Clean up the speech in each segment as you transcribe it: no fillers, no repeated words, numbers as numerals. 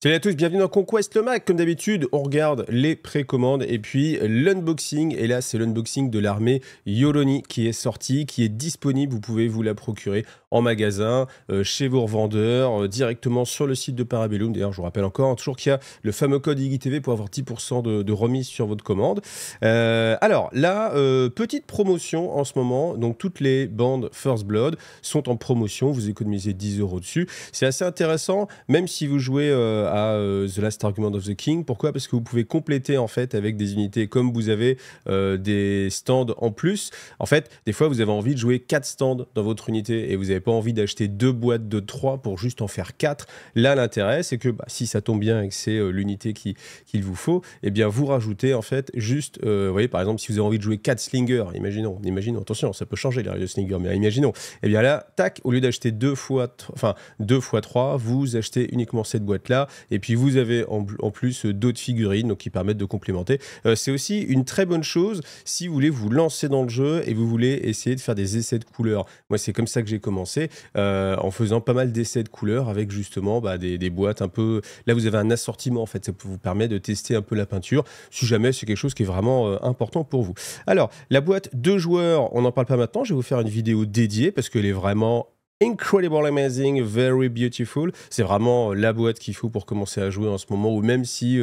Salut à tous, bienvenue dans Conquest le Mag. Comme d'habitude, on regarde les précommandes et puis l'unboxing. Et là, c'est l'unboxing de l'armée Yoroni qui est sortie, qui est disponible. Vous pouvez vous la procurer en magasin, chez vos revendeurs, directement sur le site de Parabellum. D'ailleurs, je vous rappelle encore, toujours qu'il y a le fameux code IGTV pour avoir 10% de remise sur votre commande. Alors là, petite promotion en ce moment. Donc, toutes les bandes First Blood sont en promotion. Vous économisez 10 € dessus. C'est assez intéressant, même si vous jouez à The Last Argument of the King. Pourquoi? Parce que vous pouvez compléter en fait avec des unités comme vous avez des stands en plus. En fait, des fois, vous avez envie de jouer 4 stands dans votre unité et vous n'avez pas envie d'acheter 2 boîtes de 3 pour juste en faire 4. Là, l'intérêt, c'est que si ça tombe bien et que c'est l'unité qu'il vous faut, eh bien, vous rajoutez en fait juste, vous voyez, par exemple, si vous avez envie de jouer 4 slingers, imaginons, attention, ça peut changer les règles de slinger, mais imaginons, eh bien là, tac, au lieu d'acheter 2 fois 3, vous achetez uniquement cette boîte-là. Et puis vous avez en plus d'autres figurines donc, qui permettent de complémenter. C'est aussi une très bonne chose si vous voulez vous lancer dans le jeu et vous voulez essayer de faire des essais de couleurs. Moi, c'est comme ça que j'ai commencé, en faisant pas mal d'essais de couleurs avec justement des boîtes un peu... Là, vous avez un assortiment, en fait. Ça vous permet de tester un peu la peinture, si jamais c'est quelque chose qui est vraiment important pour vous. Alors, la boîte 2 joueurs, on n'en parle pas maintenant. Je vais vous faire une vidéo dédiée parce qu'elle est vraiment... incredible, amazing, very beautiful. C'est vraiment la boîte qu'il faut pour commencer à jouer en ce moment, ou même si...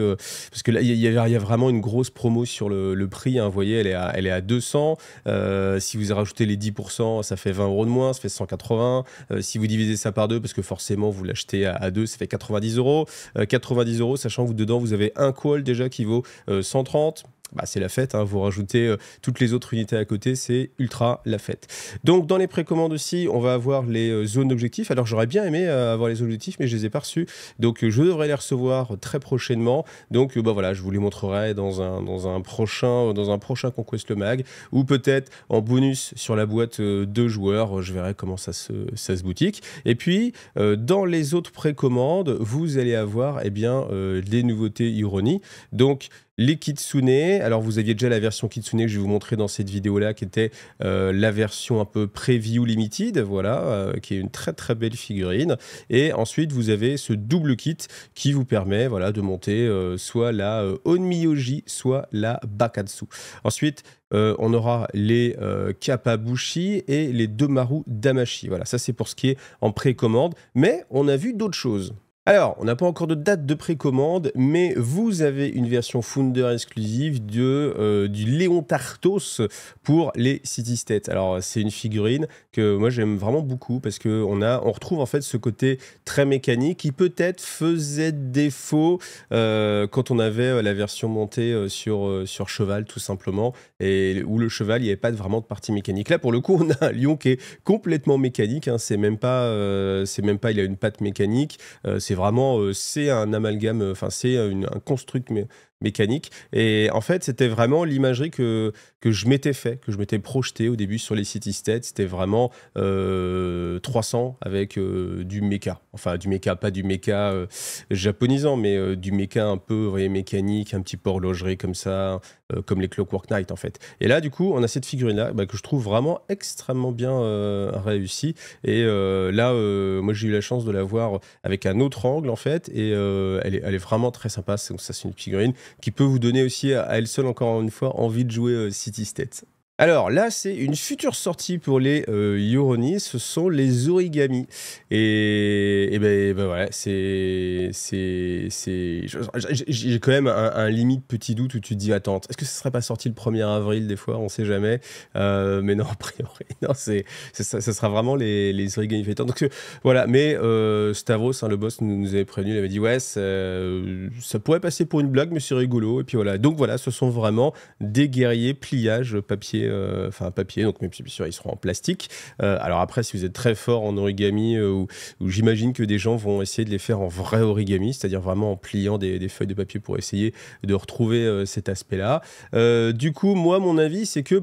parce que là, il y a vraiment une grosse promo sur le prix. Hein, vous voyez, elle est à 200. Si vous rajoutez les 10%, ça fait 20 € de moins, ça fait 180. Si vous divisez ça par 2, parce que forcément, vous l'achetez à 2, ça fait 90 €. 90 €, sachant que dedans, vous avez un call déjà qui vaut 130. C'est la fête, hein. Vous rajoutez toutes les autres unités à côté, c'est ultra la fête. Donc dans les précommandes aussi, on va avoir les zones d'objectifs. Alors j'aurais bien aimé avoir les objectifs, mais je les ai pas reçus. Donc je devrais les recevoir très prochainement. Donc voilà, je vous les montrerai dans un prochain Conquest le Mag, ou peut-être en bonus sur la boîte 2 joueurs. Je verrai comment ça se boutique. Et puis dans les autres précommandes, vous allez avoir des nouveautés Yoroni. Donc les Kitsune, alors vous aviez déjà la version Kitsune que je vais vous montrer dans cette vidéo-là, qui était la version un peu preview limited, voilà, qui est une très très belle figurine. Et ensuite, vous avez ce double kit qui vous permet voilà, de monter soit la Onmyoji, soit la Bakatsu. Ensuite, on aura les Kappabushi et les Domaru Damashi. Voilà, ça c'est pour ce qui est en précommande. Mais on a vu d'autres choses. Alors, on n'a pas encore de date de précommande, mais vous avez une version Founder exclusive du Léon Tartos pour les City States. Alors, c'est une figurine que moi j'aime vraiment beaucoup parce qu'on retrouve en fait ce côté très mécanique qui peut-être faisait défaut quand on avait la version montée sur cheval tout simplement, et où le cheval, il n'y avait pas vraiment de partie mécanique. Là, pour le coup, on a un lion qui est complètement mécanique, hein. C'est même pas, il a une patte mécanique, c'est vraiment, c'est un amalgame, c'est un construct mécanique. Et en fait, c'était vraiment l'imagerie que je m'étais projeté au début sur les City States. C'était vraiment 300 avec du méca. Enfin, du méca, pas du méca japonisant, mais du méca un peu, vous voyez, mécanique, un petit peu horlogerie comme ça, comme les Clockwork Knight en fait. Et là, du coup, on a cette figurine-là que je trouve vraiment extrêmement bien réussie. Et là, moi, j'ai eu la chance de la voir avec un autre angle en fait, et elle est vraiment très sympa. Donc ça, c'est une figurine qui peut vous donner aussi à elle seule, encore une fois, envie de jouer City States. Alors là, c'est une future sortie pour les Yoroni, ce sont les origamis. Et voilà, j'ai quand même un limite petit doute où tu te dis, attends, est-ce que ce serait pas sorti le 1er avril des fois, on sait jamais. Mais non, a priori, non, ça sera vraiment les origami fighters. Donc voilà, mais Stavros, hein, le boss, nous avait prévenu, il avait dit, ouais, ça pourrait passer pour une blague, mais c'est rigolo. Et puis voilà, donc voilà, ce sont vraiment des guerriers pliage papier, papier, donc même si bien sûr ils seront en plastique. Alors après, si vous êtes très fort en origami, ou j'imagine que des gens vont essayer de les faire en vrai origami, c'est-à-dire vraiment en pliant des feuilles de papier pour essayer de retrouver cet aspect-là. Du coup, moi, mon avis, c'est que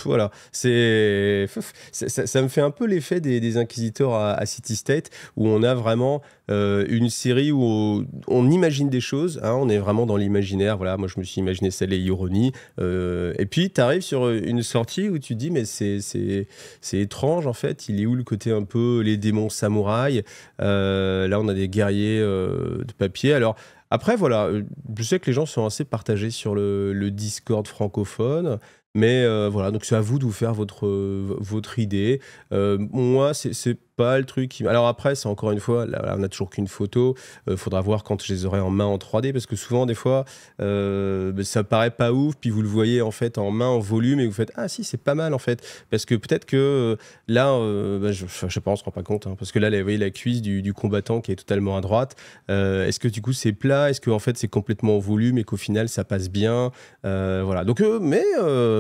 Voilà, ça me fait un peu l'effet des Inquisiteurs à City State, où on a vraiment, une série où on imagine des choses, hein, on est vraiment dans l'imaginaire. Voilà, moi je me suis imaginé celle et Yoroni, et puis tu arrives sur, une sortie où tu te dis: «Mais c'est étrange en fait, il est où le côté un peu les démons samouraïs?» Là on a des guerriers, de papier. Alors après voilà, je sais que les gens sont assez partagés sur le Discord francophone. Mais voilà, donc c'est à vous de vous faire votre idée. Moi, c'est pas le truc qui alors après, c'est encore une fois, là, on a toujours qu'une photo, faudra voir quand je les aurai en main en 3D parce que souvent, des fois, ça paraît pas ouf, puis vous le voyez, en fait, en main, en volume et vous faites: «Ah si, c'est pas mal, en fait». Parce que peut-être que, là, je sais pas, on se rend pas compte, hein, parce que là, vous voyez la cuisse du combattant qui est totalement à droite. Est-ce que du coup, c'est plat? Est-ce qu'en fait, c'est complètement en volume et qu'au final, ça passe bien? Voilà, donc mais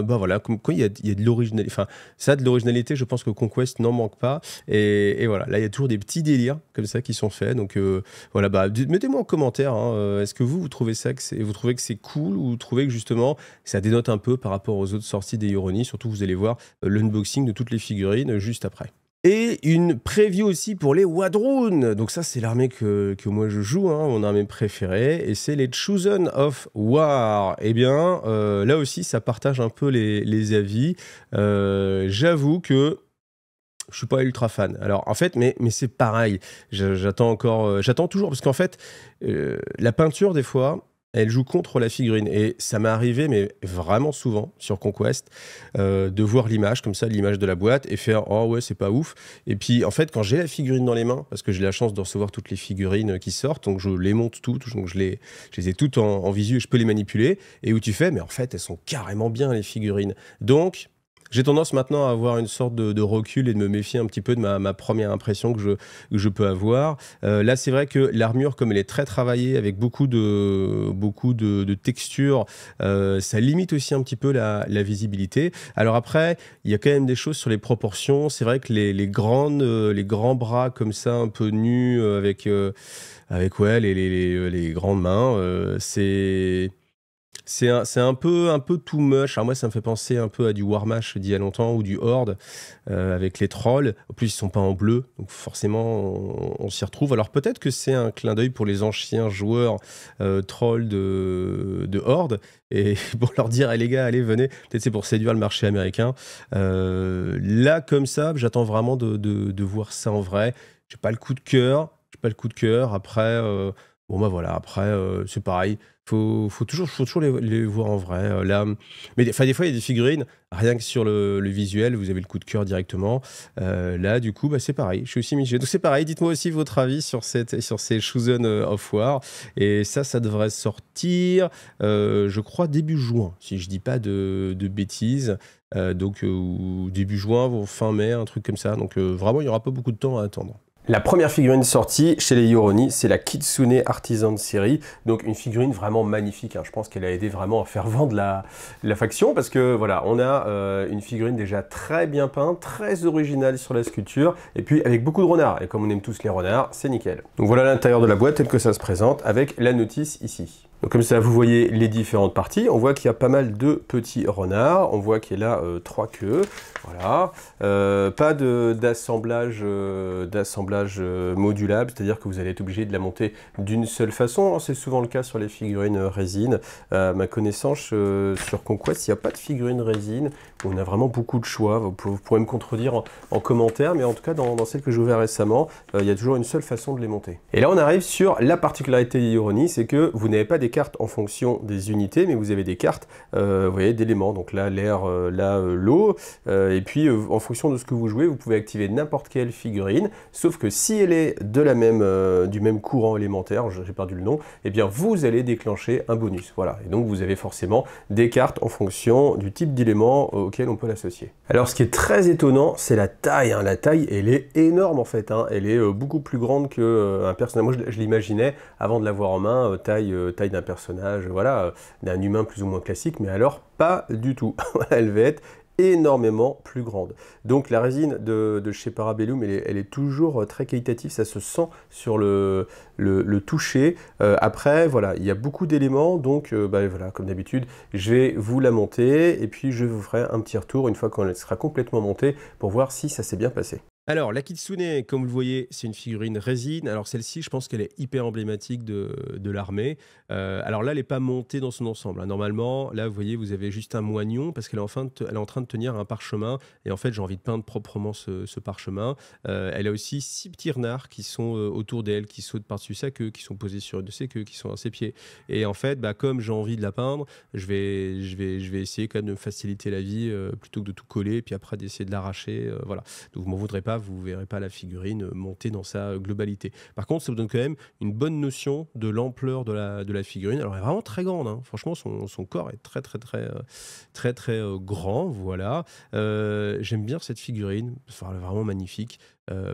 bah, voilà, comme quoi il y a de l'originalité, enfin, ça, de l'originalité, je pense que Conquest n'en manque pas et voilà, là, il y a toujours des petits délires comme ça qui sont faits, donc voilà, bah, mettez-moi en commentaire, hein, est-ce que vous trouvez ça que vous trouvez que c'est cool ou vous trouvez que justement ça dénote un peu par rapport aux autres sorties des Yoroni? Surtout, vous allez voir l'unboxing de toutes les figurines juste après. Et une preview aussi pour les Wadroon. Donc ça, c'est l'armée que moi je joue, hein, mon armée préférée, et c'est les Chosen of War. Eh bien, là aussi, ça partage un peu les avis. J'avoue que je suis pas ultra fan. Alors en fait, mais c'est pareil. J'attends encore, j'attends toujours parce qu'en fait, la peinture des fois, elle joue contre la figurine et ça m'est arrivé, mais vraiment souvent sur Conquest, de voir l'image comme ça, l'image de la boîte et faire: «Oh ouais, c'est pas ouf», et puis en fait, quand j'ai la figurine dans les mains, parce que j'ai la chance de recevoir toutes les figurines qui sortent, donc je les monte toutes, donc je les ai toutes en visu et je peux les manipuler, et où tu fais: «Mais en fait, elles sont carrément bien les figurines». Donc j'ai tendance maintenant à avoir une sorte de recul et de me méfier un petit peu de ma première impression que je peux avoir. Là, c'est vrai que l'armure, comme elle est très travaillée avec beaucoup de textures, ça limite aussi un petit peu la visibilité. Alors après, il y a quand même des choses sur les proportions. C'est vrai que les grands bras comme ça, un peu nus, avec ouais, les grandes mains, c'est un peu too much. Alors moi, ça me fait penser un peu à du Warmash d'il y a longtemps ou du Horde, avec les trolls. En plus, ils sont pas en bleu, donc forcément, on s'y retrouve. Alors peut-être que c'est un clin d'œil pour les anciens joueurs trolls de Horde, et pour leur dire: «Eh les gars, allez, venez». Peut-être c'est pour séduire le marché américain. Là, comme ça, j'attends vraiment de voir ça en vrai. J'ai pas le coup de cœur. J'ai pas le coup de cœur. Après, bon bah voilà. Après, c'est pareil. Faut toujours les voir en vrai. Là, mais enfin, des fois, il y a des figurines, rien que sur le visuel, vous avez le coup de cœur directement. Là, du coup, bah, c'est pareil. Je suis aussi mitigé. Donc, c'est pareil. Dites-moi aussi votre avis sur ces Chosen of War. Et ça devrait sortir, je crois, début juin, si je dis pas de bêtises. Donc, ou début juin, ou fin mai, un truc comme ça. Donc, vraiment, il n'y aura pas beaucoup de temps à attendre. La première figurine sortie chez les Yoroni, c'est la Kitsune Artisan Series, donc une figurine vraiment magnifique, hein. Je pense qu'elle a aidé vraiment à faire vendre la faction, parce que voilà, on a une figurine déjà très bien peinte, très originale sur la sculpture, et puis avec beaucoup de renards, et comme on aime tous les renards, c'est nickel. Donc voilà l'intérieur de la boîte tel que ça se présente, avec la notice ici. Donc comme ça, vous voyez les différentes parties. On voit qu'il y a pas mal de petits renards. On voit qu'il y a là 3 queues. Voilà. Pas d'assemblage modulable, c'est-à-dire que vous allez être obligé de la monter d'une seule façon. C'est souvent le cas sur les figurines résine. Ma connaissance sur Conquest, il n'y a pas de figurines résine. On a vraiment beaucoup de choix. Vous pourrez me contredire en commentaire, mais en tout cas, dans celles que j'ai ouvertes récemment, il y a toujours une seule façon de les monter. Et là, on arrive sur la particularité des Yoroni, c'est que vous n'avez pas des cartes en fonction des unités, mais vous avez des cartes, vous voyez, d'éléments. Donc là, l'air, là, l'eau. Et puis, en fonction de ce que vous jouez, vous pouvez activer n'importe quelle figurine, sauf que si elle est de du même courant élémentaire, j'ai perdu le nom, eh bien, vous allez déclencher un bonus. Voilà. Et donc, vous avez forcément des cartes en fonction du type d'élément auquel on peut l'associer. Alors, ce qui est très étonnant, c'est la taille, hein. La taille, elle est énorme, en fait, hein. Elle est beaucoup plus grande qu'un personnage. Moi, je l'imaginais, avant de l'avoir en main, taille d'un personnage, voilà, d'un humain plus ou moins classique, mais alors pas du tout. Elle va être énormément plus grande. Donc la résine de chez Parabellum, elle est toujours très qualitative, ça se sent sur le toucher. Après, voilà, il y a beaucoup d'éléments, donc bah, voilà, comme d'habitude, je vais vous la monter et puis je vous ferai un petit retour une fois qu'elle sera complètement montée pour voir si ça s'est bien passé. Alors, la Kitsune, comme vous le voyez, c'est une figurine résine. Alors, celle-ci, je pense qu'elle est hyper emblématique de l'armée. Alors là, elle n'est pas montée dans son ensemble, hein. Normalement, là, vous voyez, vous avez juste un moignon parce qu'elle est, elle est en train de tenir un parchemin. Et en fait, j'ai envie de peindre proprement ce parchemin. Elle a aussi 6 petits renards qui sont autour d'elle, qui sautent par-dessus sa queue, qui sont posés sur de ses queues, qui sont à ses pieds. Et en fait, bah, comme j'ai envie de la peindre, je vais essayer quand même de me faciliter la vie plutôt que de tout coller et puis après d'essayer de l'arracher. Voilà. Donc, vous m'en voudrez pas, vous ne verrez pas la figurine montée dans sa globalité. Par contre, ça vous donne quand même une bonne notion de l'ampleur de la figurine. Alors, elle est vraiment très grande, hein. Franchement, son corps est très grand. Voilà. J'aime bien cette figurine. Enfin, elle est vraiment magnifique.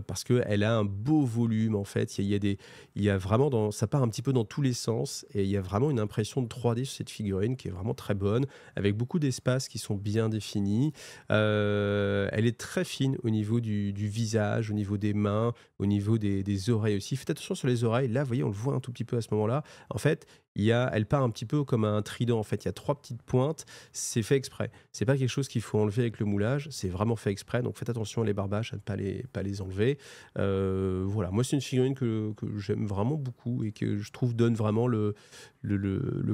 Parce qu'elle a un beau volume en fait, il y a vraiment ça part un petit peu dans tous les sens et il y a vraiment une impression de 3D sur cette figurine qui est vraiment très bonne, avec beaucoup d'espaces qui sont bien définis. Elle est très fine au niveau du visage, au niveau des mains, au niveau des oreilles aussi. Faites attention sur les oreilles, là vous voyez on le voit un tout petit peu à ce moment-là. En fait, elle part un petit peu comme un trident en fait, il y a 3 petites pointes, c'est fait exprès. C'est pas quelque chose qu'il faut enlever avec le moulage, c'est vraiment fait exprès, donc faites attention à les barbaches, à ne pas les enlever. Voilà, moi c'est une figurine que j'aime vraiment beaucoup et que je trouve donne vraiment le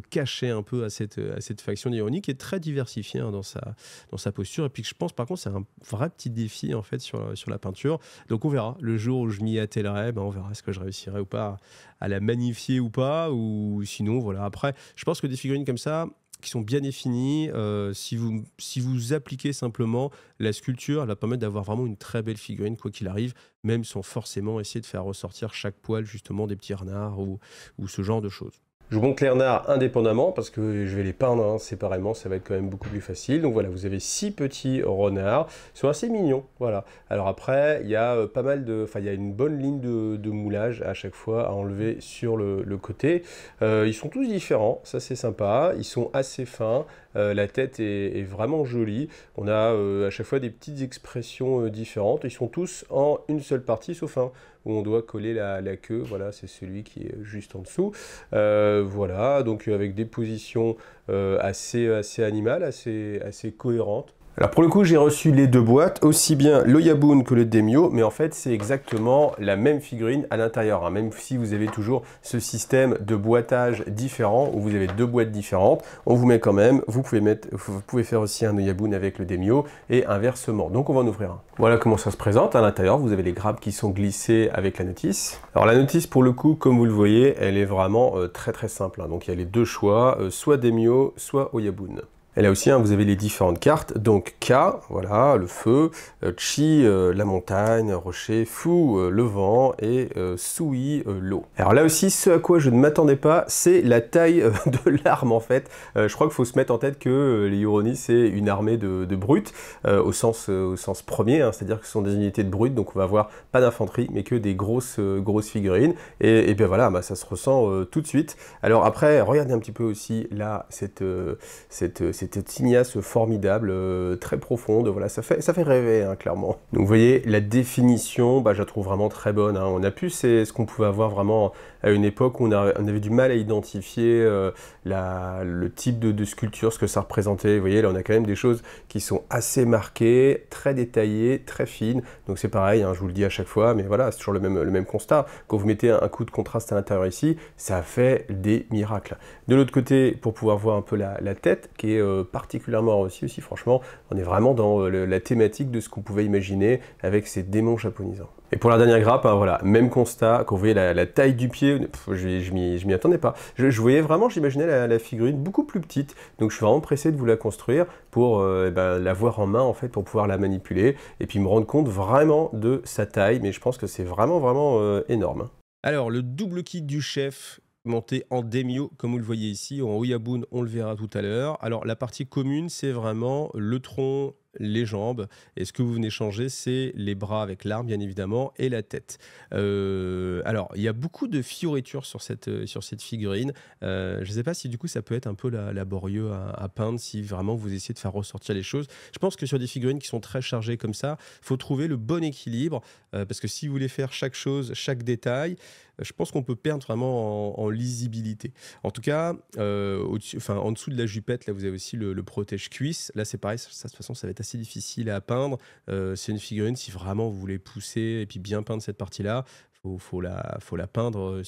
cachet un peu à cette faction d'Irony qui est très diversifiée hein, dans sa posture. Et puis je pense par contre c'est un vrai petit défi en fait sur la peinture. Donc on verra, le jour où je m'y attellerai, ben, on verra est-ce que je réussirai ou pas à la magnifier ou pas, ou sinon voilà. Après, je pense que des figurines comme ça, qui sont bien définies, si vous appliquez simplement la sculpture, elle va permettre d'avoir vraiment une très belle figurine, quoi qu'il arrive, même sans forcément essayer de faire ressortir chaque poil, justement, des petits renards ou ce genre de choses. Je vous montre les renards indépendamment parce que je vais les peindre hein, séparément, ça va être quand même beaucoup plus facile. Donc voilà, vous avez 6 petits renards, ils sont assez mignons, voilà. Alors après, il y a pas mal de, enfin il y a une bonne ligne de moulage à chaque fois à enlever sur le côté. Ils sont tous différents, ça c'est sympa, ils sont assez fins, la tête est vraiment jolie. On a à chaque fois des petites expressions différentes, ils sont tous en une seule partie sauf un où on doit coller la queue, voilà, c'est celui qui est juste en dessous. Voilà, donc avec des positions assez animales, assez cohérentes. Alors pour le coup, j'ai reçu les 2 boîtes, aussi bien l'Oyabun que le Demio, mais en fait, c'est exactement la même figurine à l'intérieur, hein, même si vous avez toujours ce système de boîtage différent, où vous avez 2 boîtes différentes, on vous met quand même, vous pouvez faire aussi un Oyabun avec le Demio, et inversement. Donc on va en ouvrir un. Voilà comment ça se présente. À l'intérieur, vous avez les grappes qui sont glissées avec la notice. Alors la notice, pour le coup, comme vous le voyez, elle est vraiment très simple, hein. Donc il y a les 2 choix, soit Demio, soit Oyabun. Et là aussi, hein, vous avez les différentes cartes. Donc K, voilà, le feu, Chi, la montagne, rocher, Fu, le vent, et Sui, l'eau. Alors là aussi, ce à quoi je ne m'attendais pas, c'est la taille de l'arme en fait. Je crois qu'il faut se mettre en tête que les Yuroni, c'est une armée de brutes, au sens premier, hein, c'est-à-dire que ce sont des unités de brutes, donc on va avoir pas d'infanterie, mais que des grosses figurines. Et bien voilà, bah, ça se ressent tout de suite. Alors après, regardez un petit peu aussi là, cette tignasse formidable, très profonde, voilà, ça fait rêver, hein, clairement. Donc vous voyez, la définition, bah, je la trouve vraiment très bonne, hein. On a pu, c'est ce qu'on pouvait avoir vraiment à une époque où on avait du mal à identifier le type de sculpture, ce que ça représentait. Vous voyez, là on a quand même des choses qui sont assez marquées, très détaillées, très fines. Donc c'est pareil, hein, je vous le dis à chaque fois, mais voilà, c'est toujours le même constat. Quand vous mettez un coup de contraste à l'intérieur ici, ça fait des miracles. De l'autre côté, pour pouvoir voir un peu la tête, qui est particulièrement réussie aussi, franchement, on est vraiment dans la thématique de ce qu'on pouvait imaginer avec ces démons japonisants. Et pour la dernière grappe, hein, voilà, même constat, quand vous voyez la taille du pied, je m'y attendais pas. Je voyais vraiment, j'imaginais la figurine beaucoup plus petite, donc je suis vraiment pressé de vous la construire pour la voir en main en fait, pour pouvoir la manipuler, et puis me rendre compte vraiment de sa taille, mais je pense que c'est vraiment énorme. Alors, le double kit du chef, monté en Demio, comme vous le voyez ici, en Ouyabun, on le verra tout à l'heure. Alors, la partie commune, c'est vraiment le tronc les jambes et ce que vous venez changer, c'est les bras avec l'arme, bien évidemment, et la tête. Alors, il y a beaucoup de fioritures sur cette figurine. Je ne sais pas si du coup ça peut être un peu laborieux à peindre si vraiment vous essayez de faire ressortir les choses. Je pense que sur des figurines qui sont très chargées comme ça, il faut trouver le bon équilibre parce que si vous voulez faire chaque chose, chaque détail, je pense qu'on peut perdre vraiment en lisibilité. En tout cas, en dessous de la jupette, là vous avez aussi le protège-cuisse. Là c'est pareil, ça, de toute façon ça va être assez difficile à peindre. C'est une figurine, si vraiment vous voulez pousser et puis bien peindre cette partie-là, faut la peindre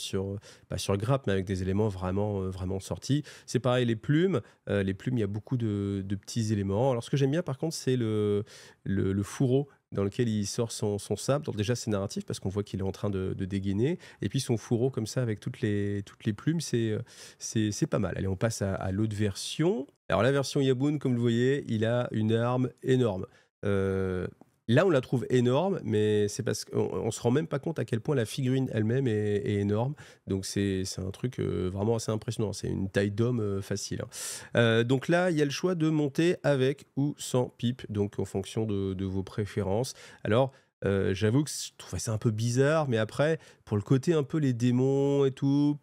pas sur grappe, mais avec des éléments vraiment sortis. C'est pareil, les plumes, il y a beaucoup de petits éléments. Alors, ce que j'aime bien, par contre, c'est le fourreau dans lequel il sort son sabre. Donc déjà, c'est narratif parce qu'on voit qu'il est en train de dégainer. Et puis, son fourreau, comme ça, avec toutes les plumes, c'est pas mal. Allez, on passe à l'autre version. Alors, la version Yaboun, comme vous le voyez, il a une arme énorme. Là, on la trouve énorme, mais c'est parce qu'on ne se rend même pas compte à quel point la figurine elle-même est énorme. Donc, c'est un truc vraiment assez impressionnant. C'est une taille d'homme facile, hein. Donc là, il y a le choix de monter avec ou sans pipe, donc en fonction de vos préférences. Alors, j'avoue que je trouvais ça un peu bizarre, mais après, pour le côté un peu les démons et tout,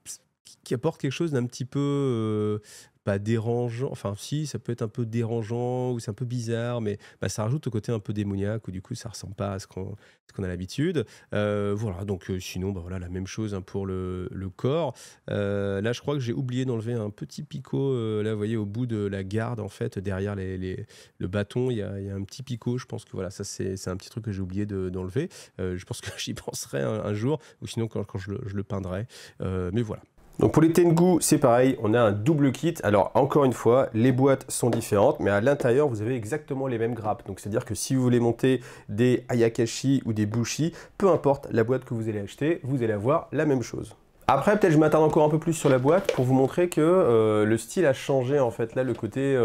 qui apporte quelque chose d'un petit peu pas dérangeant, enfin si, ça peut être un peu dérangeant ou c'est un peu bizarre, mais ça rajoute au côté un peu démoniaque ou du coup ça ressemble pas à ce qu'on a l'habitude. Voilà, donc sinon, voilà, la même chose hein, pour le corps. Là, je crois que j'ai oublié d'enlever un petit picot, là, vous voyez, au bout de la garde, en fait, derrière le bâton, il y a un petit picot. Je pense que voilà, ça, c'est un petit truc que j'ai oublié d'enlever. Je pense que j'y penserai un jour, ou sinon quand je le peindrai. Mais voilà. Donc pour les Tengu, c'est pareil, on a un double kit. Alors encore une fois, les boîtes sont différentes, mais à l'intérieur, vous avez exactement les mêmes grappes. Donc c'est-à-dire que si vous voulez monter des Ayakashi ou des Bushi, peu importe la boîte que vous allez acheter, vous allez avoir la même chose. Après, peut-être je m'attarde encore un peu plus sur la boîte pour vous montrer que le style a changé en fait. Là, le côté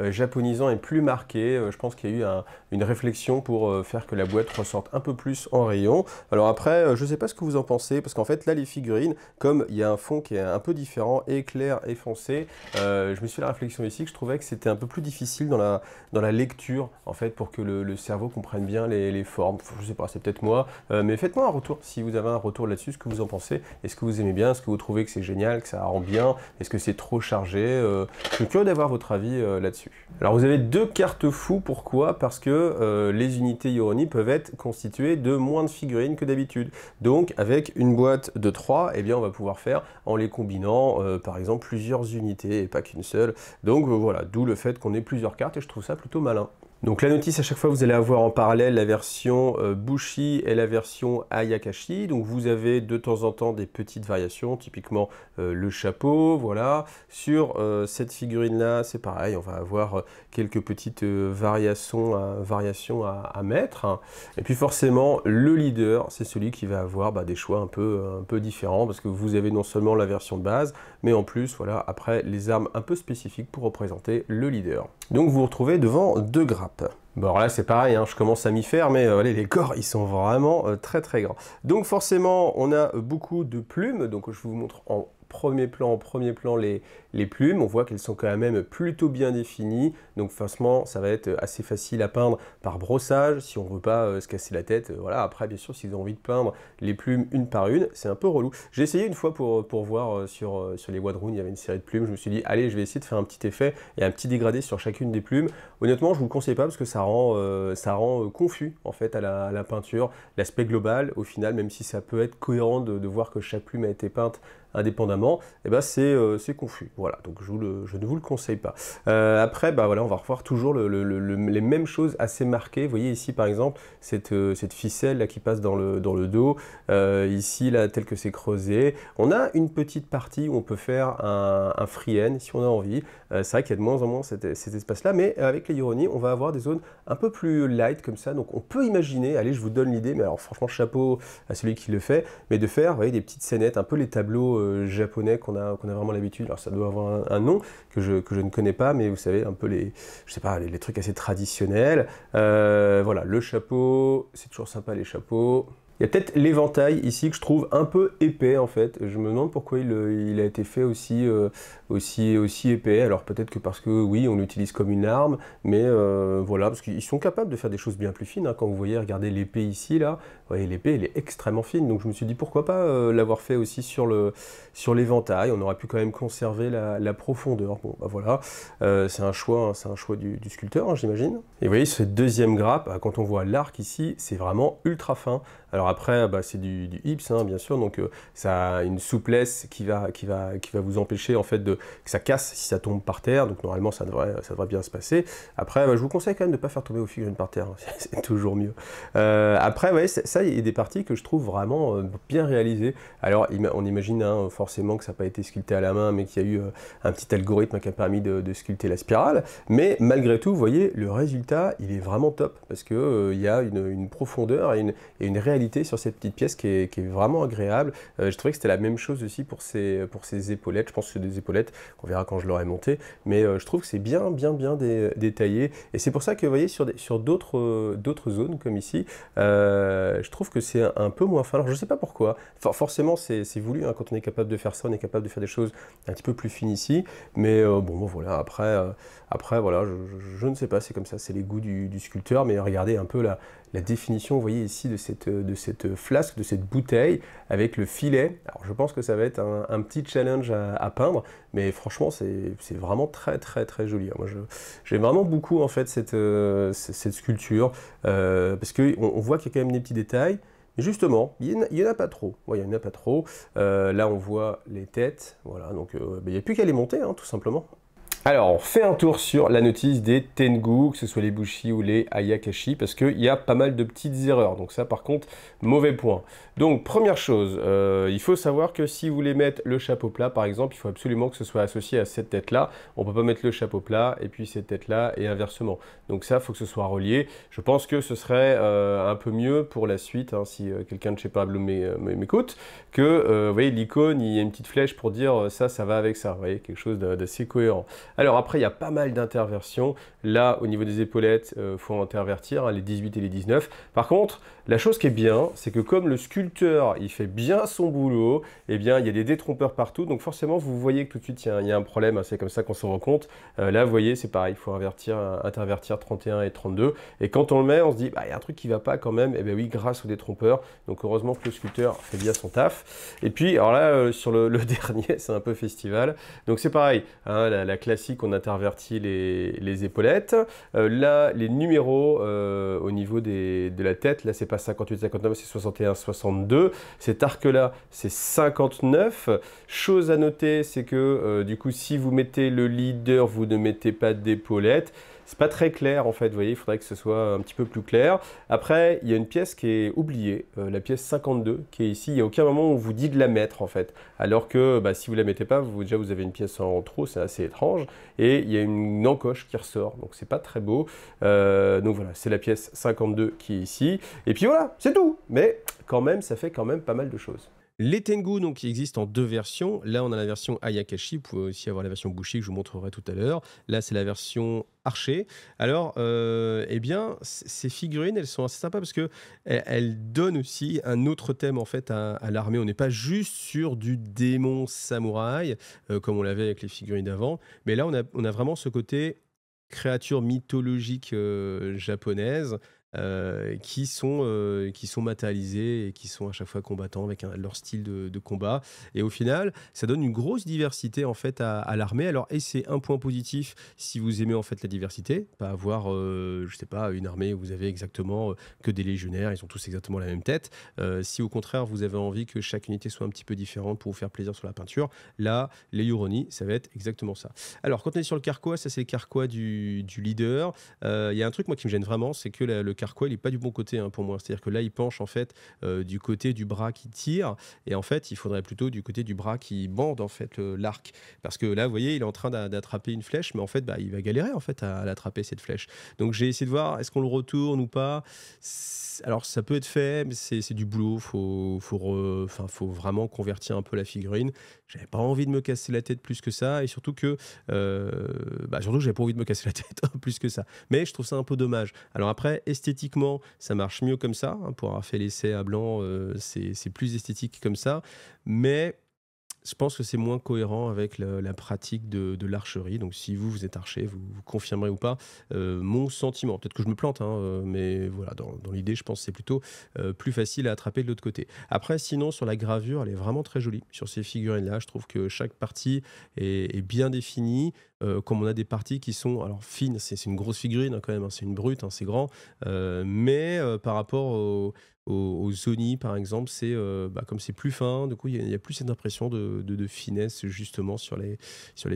japonisant est plus marqué. Je pense qu'il y a eu une réflexion pour faire que la boîte ressorte un peu plus en rayon. Alors après, je ne sais pas ce que vous en pensez parce qu'en fait, là, les figurines, comme il y a un fond qui est un peu différent, et clair et foncé, je me suis fait la réflexion ici que je trouvais que c'était un peu plus difficile dans la lecture en fait pour que le cerveau comprenne bien les formes. Je ne sais pas, c'est peut-être moi, mais faites-moi un retour si vous avez un retour là-dessus, ce que vous en pensez. Est-ce que vous aimez bien? Est-ce que vous trouvez que c'est génial, que ça rend bien? Est-ce que c'est trop chargé? Je suis curieux d'avoir votre avis là-dessus. Alors vous avez deux cartes fous, pourquoi? Parce que les unités Yoroni peuvent être constituées de moins de figurines que d'habitude. Donc avec une boîte de 3, eh bien on va pouvoir faire en les combinant par exemple plusieurs unités et pas qu'une seule. Donc voilà, d'où le fait qu'on ait plusieurs cartes et je trouve ça plutôt malin. Donc la notice, à chaque fois, vous allez avoir en parallèle la version Bushi et la version Ayakashi. Donc vous avez de temps en temps des petites variations, typiquement le chapeau, voilà. Sur cette figurine-là, c'est pareil, on va avoir quelques petites variations à mettre. Et puis forcément, le leader, c'est celui qui va avoir des choix un peu différents, parce que vous avez non seulement la version de base, mais en plus, voilà, après, les armes un peu spécifiques pour représenter le leader. Donc vous vous retrouvez devant deux grappes. Bon alors là c'est pareil, hein, je commence à m'y faire, mais les corps ils sont vraiment très grands. Donc forcément on a beaucoup de plumes, donc je vous montre en premier plan les plumes, on voit qu'elles sont quand même plutôt bien définies, donc forcément ça va être assez facile à peindre par brossage, si on ne veut pas se casser la tête, voilà. Après bien sûr si vous avez envie de peindre les plumes une par une, c'est un peu relou. J'ai essayé une fois pour voir sur les Wadrun, il y avait une série de plumes, je me suis dit allez je vais essayer de faire un petit effet et un petit dégradé sur chacune des plumes. Honnêtement je vous le conseille pas parce que ça rend confus en fait à la peinture, l'aspect global au final, même si ça peut être cohérent de voir que chaque plume a été peinte indépendamment, et c'est confus. Voilà, donc je ne vous le conseille pas. Après, voilà, on va revoir toujours les mêmes choses assez marquées. Vous voyez ici, par exemple, cette ficelle là, qui passe dans le dos. Ici, là, tel que c'est creusé. On a une petite partie où on peut faire un free-end, si on a envie. C'est vrai qu'il y a de moins en moins cet espace-là, mais avec les Yoroni, on va avoir des zones un peu plus light, comme ça. Donc, on peut imaginer, allez, je vous donne l'idée, mais alors franchement, chapeau à celui qui le fait, mais de faire, vous voyez, des petites scénettes, un peu les tableaux japonais qu'on a vraiment l'habitude. Alors ça doit avoir un nom que je ne connais pas, mais vous savez, un peu je sais pas, les trucs assez traditionnels. Voilà, le chapeau, c'est toujours sympa les chapeaux. Il y a peut-être l'éventail ici que je trouve un peu épais en fait. Je me demande pourquoi il a été fait aussi épais. Alors peut-être que parce que oui, on l'utilise comme une arme, mais voilà, parce qu'ils sont capables de faire des choses bien plus fines, hein. Quand vous voyez, regardez l'épée ici, là, vous voyez l'épée, elle est extrêmement fine. Donc je me suis dit pourquoi pas l'avoir fait aussi sur l'éventail. On aurait pu quand même conserver la profondeur. Bon, bah voilà, c'est un choix, hein, c'est un choix du sculpteur, hein, j'imagine. Et vous voyez, cette deuxième grappe, quand on voit l'arc ici, c'est vraiment ultra fin. Alors après, bah, c'est du Ips, hein, bien sûr, donc ça a une souplesse qui va vous empêcher en fait que ça casse si ça tombe par terre. Donc normalement, ça devrait bien se passer. Après, bah, je vous conseille quand même de ne pas faire tomber vos figurines par terre, hein, c'est toujours mieux. Après, ouais, ça, il y a des parties que je trouve vraiment bien réalisées. Alors, on imagine hein, forcément que ça n'a pas été sculpté à la main, mais qu'il y a eu un petit algorithme qui a permis de sculpter la spirale. Mais malgré tout, vous voyez, le résultat, il est vraiment top parce que il y a une profondeur et une réalité sur cette petite pièce qui est vraiment agréable. Je trouvais que c'était la même chose aussi pour ces épaulettes. Je pense que c'est des épaulettes, on verra quand je l'aurai monté, mais je trouve que c'est bien détaillé. Et c'est pour ça que vous voyez sur d'autres zones comme ici, je trouve que c'est un peu moins fin. Alors je ne sais pas pourquoi. Forcément c'est voulu, hein, quand on est capable de faire ça, on est capable de faire des choses un petit peu plus fines ici. Mais bon voilà, après voilà, je ne sais pas, c'est comme ça, c'est les goûts du sculpteur. Mais regardez un peu la définition, vous voyez ici, de cette flasque, de cette bouteille, avec le filet. Alors je pense que ça va être un petit challenge à peindre, mais franchement c'est vraiment très joli. Moi j'aime vraiment beaucoup en fait cette sculpture, parce qu'on voit qu'il y a quand même des petits détails, mais justement, il n'y en a pas trop. Ouais, il n'y en a pas trop. Là on voit les têtes, voilà, donc il n'y a plus qu'à les monter, hein, tout simplement. Alors, on fait un tour sur la notice des Tengu, que ce soit les Bushi ou les Ayakashi, parce qu'il y a pas mal de petites erreurs. Donc ça, par contre, mauvais point. Donc, première chose, il faut savoir que si vous voulez mettre le chapeau plat, par exemple, il faut absolument que ce soit associé à cette tête-là. On ne peut pas mettre le chapeau plat et puis cette tête-là et inversement. Donc ça, il faut que ce soit relié. Je pense que ce serait un peu mieux pour la suite, hein, si quelqu'un de chez Pablo m'écoute, que, vous voyez, l'icône, il y a une petite flèche pour dire ça va avec ça. Vous voyez, quelque chose d'assez cohérent. Alors après, il y a pas mal d'interversions. Là, au niveau des épaulettes, il faut intervertir, hein, les 18 et les 19. Par contre, la chose qui est bien, c'est que comme le sculpteur, il fait bien son boulot, eh bien, il y a des détrompeurs partout. Donc forcément, vous voyez que tout de suite, il y a un problème, hein, c'est comme ça qu'on s'en rend compte. Là, vous voyez, c'est pareil, il faut intervertir 31 et 32. Et quand on le met, on se dit, bah, il y a un truc qui ne va pas quand même. Eh bien oui, grâce aux détrompeurs. Donc heureusement que le sculpteur fait bien son taf. Et puis, alors là, sur le dernier, c'est un peu festival. Donc c'est pareil, hein, la classique, on intervertit les épaulettes. Là, les numéros au niveau de la tête, là, c'est pas 58, 59, c'est 61, 62. Cet arc-là, c'est 59. Chose à noter, c'est que du coup, si vous mettez le leader, vous ne mettez pas d'épaulettes. C'est pas très clair en fait, vous voyez, il faudrait que ce soit un petit peu plus clair. Après, il y a une pièce qui est oubliée, la pièce 52 qui est ici. Il n'y a aucun moment où on vous dit de la mettre en fait. Alors que bah, si vous ne la mettez pas, déjà vous avez une pièce en trop, c'est assez étrange. Et il y a une encoche qui ressort, donc c'est pas très beau. Donc voilà, c'est la pièce 52 qui est ici. Et puis voilà, c'est tout. Mais quand même, ça fait quand même pas mal de choses. Les Tengu, donc, ils existent en deux versions. Là, on a la version Ayakashi. Vous pouvez aussi avoir la version Bushi que je vous montrerai tout à l'heure. Là, c'est la version Archer. Alors, eh bien, ces figurines, elles sont assez sympas parce que elles donnent aussi un autre thème en fait à l'armée. On n'est pas juste sur du démon samouraï comme on l'avait avec les figurines d'avant, mais là, on a vraiment ce côté créatures mythologiques japonaises qui sont matérialisés et qui sont à chaque fois combattants avec leur style de combat. Et au final, ça donne une grosse diversité en fait à l'armée. Alors, et c'est un point positif si vous aimez en fait la diversité, pas avoir, je sais pas, une armée où vous avez exactement que des légionnaires, ils ont tous exactement la même tête. Si au contraire vous avez envie que chaque unité soit un petit peu différente pour vous faire plaisir sur la peinture, là, les Yuroni, ça va être exactement ça. Alors, quand on est sur le carquois, ça c'est le carquois du leader. Il y a un truc moi qui me gêne vraiment, c'est que le carquois, il est pas du bon côté hein, pour moi. C'est-à-dire que là, il penche en fait du côté du bras qui tire, et en fait, il faudrait plutôt du côté du bras qui bande en fait l'arc. Parce que là, vous voyez, il est en train d'attraper une flèche, mais en fait, bah, il va galérer en fait à l'attraper cette flèche. Donc j'ai essayé de voir, est-ce qu'on le retourne ou pas. Alors ça peut être fait, mais c'est du boulot. Faut vraiment convertir un peu la figurine. J'avais pas envie de me casser la tête plus que ça, et surtout que j'avais pas envie de me casser la tête plus que ça. Mais je trouve ça un peu dommage. Alors après, esthétiquement, esthétiquement, ça marche mieux comme ça, hein, pour avoir fait l'essai à blanc, c'est plus esthétique comme ça, mais je pense que c'est moins cohérent avec la pratique de l'archerie. Donc, si vous, vous êtes archer, vous confirmerez ou pas mon sentiment. Peut-être que je me plante, hein, mais voilà, dans l'idée, je pense que c'est plutôt plus facile à attraper de l'autre côté. Après, sinon, sur la gravure, elle est vraiment très jolie. Sur ces figurines-là, je trouve que chaque partie est bien définie. Comme on a des parties qui sont alors fines, c'est une grosse figurine hein, quand même, hein, c'est une brute, hein, c'est grand, mais par rapport aux Oni, par exemple, comme c'est plus fin, du coup, il y a plus cette impression de finesse justement sur les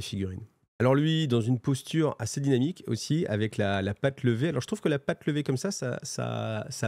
figurines. Alors lui, dans une posture assez dynamique aussi, avec la patte levée. Alors je trouve que la patte levée comme ça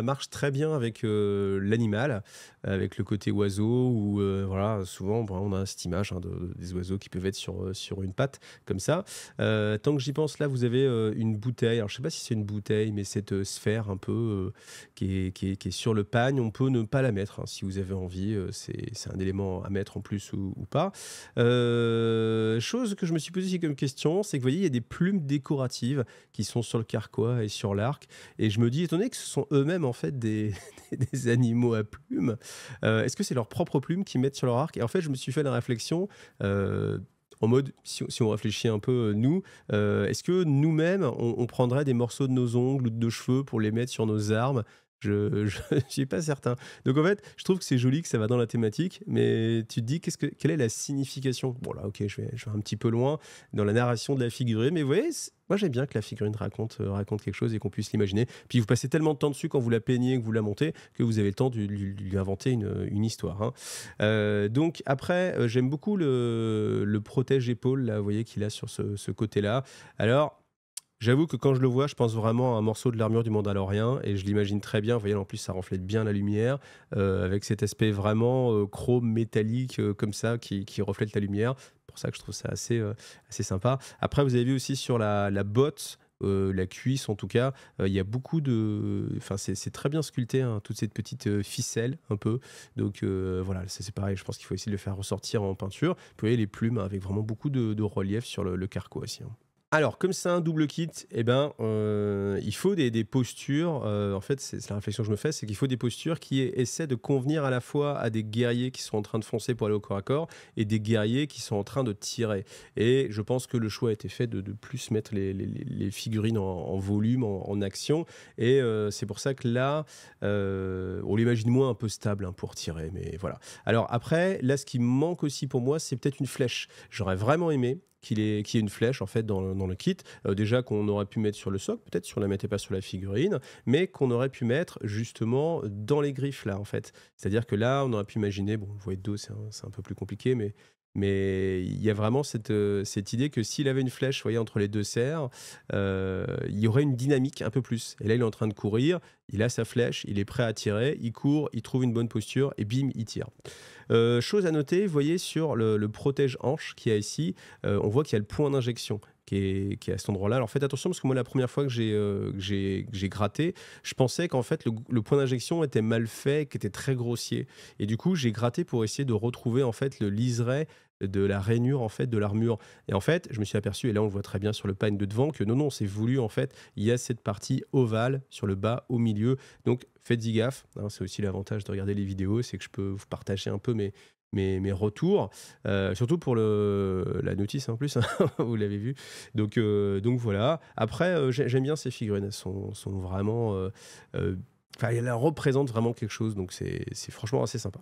marche très bien avec l'animal, avec le côté oiseau, ou voilà, souvent bon, on a cette image hein, des oiseaux qui peuvent être sur une patte comme ça. Tant que j'y pense, là, vous avez une bouteille. Alors je sais pas si c'est une bouteille, mais cette sphère un peu qui est sur le pagne, on peut ne pas la mettre hein, si vous avez envie. C'est un élément à mettre en plus ou pas. Chose que je me suis posée aussi comme question, c'est que vous voyez, il y a des plumes décoratives qui sont sur le carquois et sur l'arc. Et je me dis, étant donné que ce sont eux-mêmes en fait des animaux à plumes, est-ce que c'est leurs propres plumes qu'ils mettent sur leur arc? Et en fait, je me suis fait la réflexion. En mode, si on réfléchit un peu, nous, est-ce que nous-mêmes, on prendrait des morceaux de nos ongles ou de nos cheveux pour les mettre sur nos armes? Je ne suis pas certain. Donc en fait, je trouve que c'est joli, que ça va dans la thématique, mais tu te dis, quelle est la signification? Bon là, ok, je vais un petit peu loin dans la narration de la figurine, mais vous voyez, moi j'aime bien que la figurine raconte quelque chose et qu'on puisse l'imaginer. Puis vous passez tellement de temps dessus quand vous la peignez, que vous la montez, que vous avez le temps de lui inventer une histoire, hein. Donc après, j'aime beaucoup le protège-épaule, là, vous voyez qu'il a sur ce côté-là. Alors, j'avoue que quand je le vois, je pense vraiment à un morceau de l'armure du Mandalorien et je l'imagine très bien. Vous voyez, en plus, ça reflète bien la lumière avec cet aspect vraiment chrome métallique comme ça qui reflète la lumière. C'est pour ça que je trouve ça assez sympa. Après, vous avez vu aussi sur la botte. La cuisse en tout cas, il y a beaucoup de... Enfin, c'est très bien sculpté, hein, toute cette petite ficelle un peu. Donc voilà, c'est pareil, je pense qu'il faut essayer de le faire ressortir en peinture. Vous voyez les plumes hein, avec vraiment beaucoup de relief sur le carquois aussi, hein. Alors, comme c'est un double kit, eh ben, il faut des postures. En fait, c'est la réflexion que je me fais, c'est qu'il faut des postures qui essaient de convenir à la fois à des guerriers qui sont en train de foncer pour aller au corps à corps et des guerriers qui sont en train de tirer. Et je pense que le choix a été fait de plus mettre les figurines en volume, en action. Et c'est pour ça que là, on l'imagine moins un peu stable hein, pour tirer. Mais voilà. Alors après, là, ce qui manque aussi pour moi, c'est peut-être une flèche. J'aurais vraiment aimé qu'il y ait une flèche en fait dans le kit. Déjà qu'on aurait pu mettre sur le socle, peut-être si on la mettait pas sur la figurine, mais qu'on aurait pu mettre justement dans les griffes là en fait. C'est-à-dire que là, on aurait pu imaginer, bon, vous voyez de dos, c'est un peu plus compliqué, mais il y a vraiment cette idée que s'il avait une flèche, vous voyez, entre les deux serres, il y aurait une dynamique un peu plus. Et là, il est en train de courir, il a sa flèche, il est prêt à tirer, il court, il trouve une bonne posture et bim, il tire. Chose à noter, vous voyez sur le protège-hanche qu'il y a ici, on voit qu'il y a le point d'injection qui est à cet endroit-là. Alors faites attention parce que moi, la première fois que j'ai gratté, je pensais qu'en fait, le point d'injection était mal fait, qu'il était très grossier. Et du coup, j'ai gratté pour essayer de retrouver en fait le liseré de la rainure en fait de l'armure. Et en fait, je me suis aperçu, et là on le voit très bien sur le pagne de devant, que non, c'est voulu en fait. Il y a cette partie ovale sur le bas, au milieu. Donc faites-y gaffe, hein, c'est aussi l'avantage de regarder les vidéos, c'est que je peux vous partager un peu mes retours, surtout pour la notice en plus, hein, vous l'avez vu. Donc voilà. Après, j'aime bien ces figurines, elles sont vraiment... Enfin, elles représentent vraiment quelque chose, donc c'est franchement assez sympa.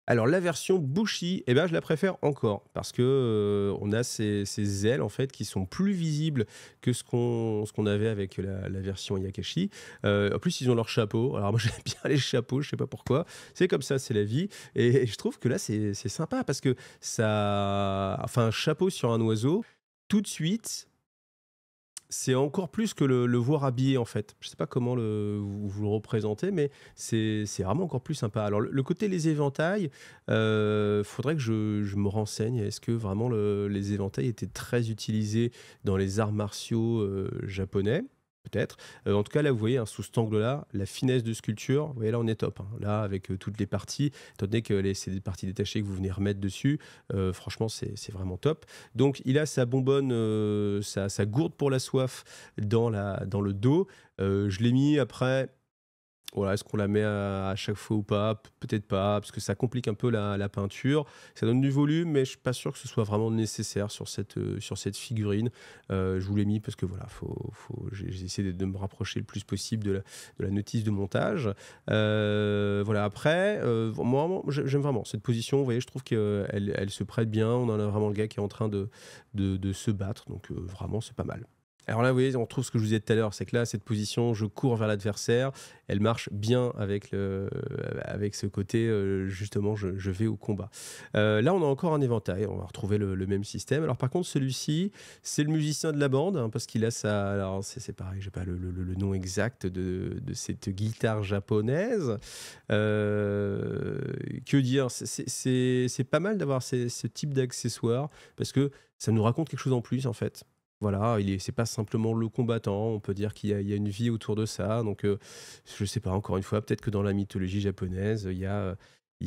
Alors la version Bushi, eh ben, je la préfère encore parce que on a ces ailes en fait qui sont plus visibles que ce qu'on avait avec la version Yakashi. En plus ils ont leur chapeau. Alors moi j'aime bien les chapeaux, je sais pas pourquoi. C'est comme ça, c'est la vie. Et je trouve que là c'est sympa parce que ça, enfin un chapeau sur un oiseau, tout de suite c'est encore plus que le voir habillé, en fait. Je sais pas comment vous le représentez, mais c'est vraiment encore plus sympa. Alors, le côté les éventails, faudrait que je me renseigne. Est-ce que vraiment les éventails étaient très utilisés dans les arts martiaux japonais? peut-être. En tout cas, là, vous voyez, hein, sous cet angle-là, la finesse de sculpture, vous voyez, là, on est top, hein. Là, avec toutes les parties, étant donné que c'est des parties détachées que vous venez remettre dessus, franchement, c'est vraiment top. Donc, il a sa bonbonne, sa gourde pour la soif dans le dos. Je l'ai mis après. Voilà, est-ce qu'on la met à chaque fois ou pas? Peut-être pas, parce que ça complique un peu la peinture. Ça donne du volume, mais je suis pas sûr que ce soit vraiment nécessaire sur cette figurine. Je vous l'ai mis parce que voilà, j'ai essayé de me rapprocher le plus possible de la notice de montage. Voilà, après, moi, j'aime vraiment cette position. Vous voyez, je trouve qu'elle se prête bien. On en a vraiment le gars qui est en train de se battre, donc vraiment, c'est pas mal. Alors là, vous voyez, on retrouve ce que je vous disais tout à l'heure, c'est que là, cette position, je cours vers l'adversaire, elle marche bien avec ce côté, justement, je vais au combat. Là, on a encore un éventail, on va retrouver le même système. Alors par contre, celui-ci, c'est le musicien de la bande, hein, parce qu'il a sa... Alors c'est pareil, j'ai pas le nom exact de cette guitare japonaise. Que dire? C'est pas mal d'avoir ce type d'accessoires, parce que ça nous raconte quelque chose en plus, en fait. Voilà, c'est pas simplement le combattant, on peut dire qu'il y a une vie autour de ça. Donc, je sais pas, encore une fois, peut-être que dans la mythologie japonaise, il y a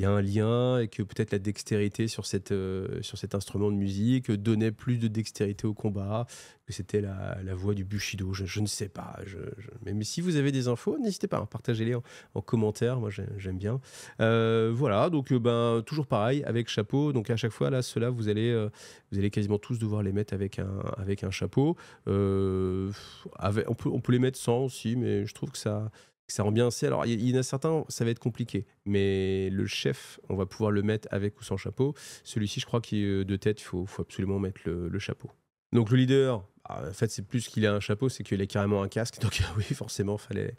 un lien et que peut-être la dextérité sur cet instrument de musique donnait plus de dextérité au combat, que c'était la voix du Bushido. Je ne sais pas. Mais si vous avez des infos, n'hésitez pas, hein, partagez-les en commentaire. Moi, j'aime bien. Voilà, donc ben, toujours pareil, avec chapeau. Donc à chaque fois, là, ceux-là, vous allez quasiment tous devoir les mettre avec un chapeau. On peut les mettre sans aussi, mais je trouve que ça rend bien assez. Alors, il y en a certains, ça va être compliqué, mais le chef, on va pouvoir le mettre avec ou sans chapeau. Celui-ci, je crois qu'il de tête, il faut absolument mettre le chapeau. Donc le leader, en fait, c'est plus qu'il a un chapeau, c'est qu'il a carrément un casque. Donc oui, forcément, fallait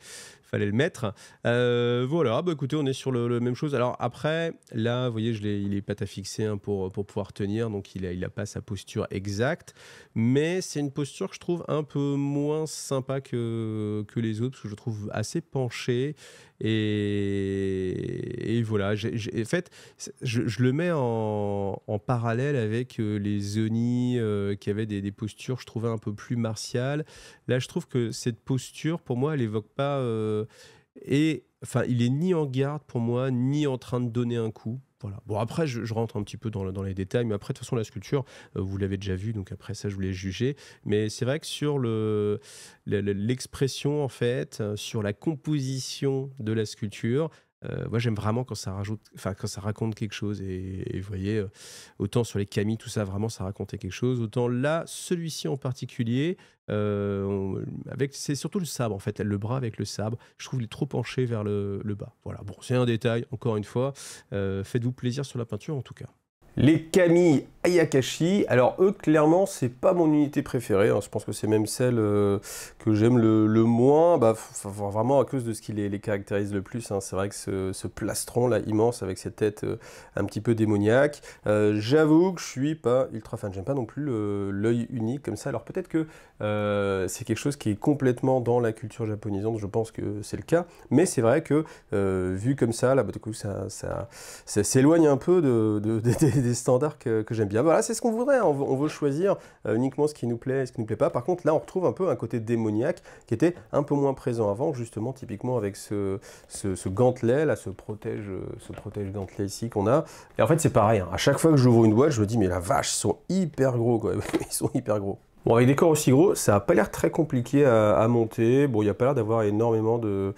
le mettre. Voilà, bah, écoutez, on est sur le même chose. Alors après, là, vous voyez, il est pâte à fixer, hein, pour pouvoir tenir. Donc il a pas sa posture exacte. Mais c'est une posture que je trouve un peu moins sympa que les autres, parce que je trouve assez penchée. Et voilà, en fait, je le mets en parallèle avec les Oni qui avaient des postures, je trouvais un peu plus martiales. Là, je trouve que cette posture, pour moi, elle évoque pas. Enfin, il est ni en garde pour moi, ni en train de donner un coup. Voilà. Bon, après, je rentre un petit peu dans les détails, mais après, de toute façon, la sculpture, vous l'avez déjà vue, donc après ça, je vous l'ai jugé. Mais c'est vrai que sur l'expression, en fait, sur la composition de la sculpture, moi, j'aime vraiment quand ça rajoute, enfin, quand ça raconte quelque chose. Et vous voyez, autant sur les camis, tout ça, vraiment, ça racontait quelque chose. Autant là, celui-ci en particulier, c'est surtout le sabre, en fait, le bras avec le sabre. Je trouve qu'il est trop penché vers le bas. Voilà, bon, c'est un détail, encore une fois. Faites-vous plaisir sur la peinture, en tout cas. Les kami Ayakashi, alors eux, clairement, c'est pas mon unité préférée, hein. Je pense que c'est même celle que j'aime le moins, bah, vraiment à cause de ce qui les caractérise le plus, hein. C'est vrai que ce plastron là immense avec cette tête un petit peu démoniaque, j'avoue que je suis pas ultra fan, j'aime pas non plus l'œil unique comme ça. Alors peut-être que c'est quelque chose qui est complètement dans la culture japonisante, je pense que c'est le cas, mais c'est vrai que vu comme ça, là, bah, du coup, ça s'éloigne un peu des standards que j'aime bien. Voilà, c'est ce qu'on voudrait, hein. On veut choisir uniquement ce qui nous plaît et ce qui nous plaît pas. Par contre, là, on retrouve un peu un côté démoniaque qui était un peu moins présent avant, justement, typiquement avec ce gantelet, là, ce protège gantelet ici qu'on a. Et en fait, c'est pareil, hein. À chaque fois que j'ouvre une boîte, je me dis, mais la vache, ils sont hyper gros, quoi. Ils sont hyper gros. Bon, avec des corps aussi gros, ça n'a pas l'air très compliqué à monter. Bon, il n'y a pas l'air d'avoir énormément de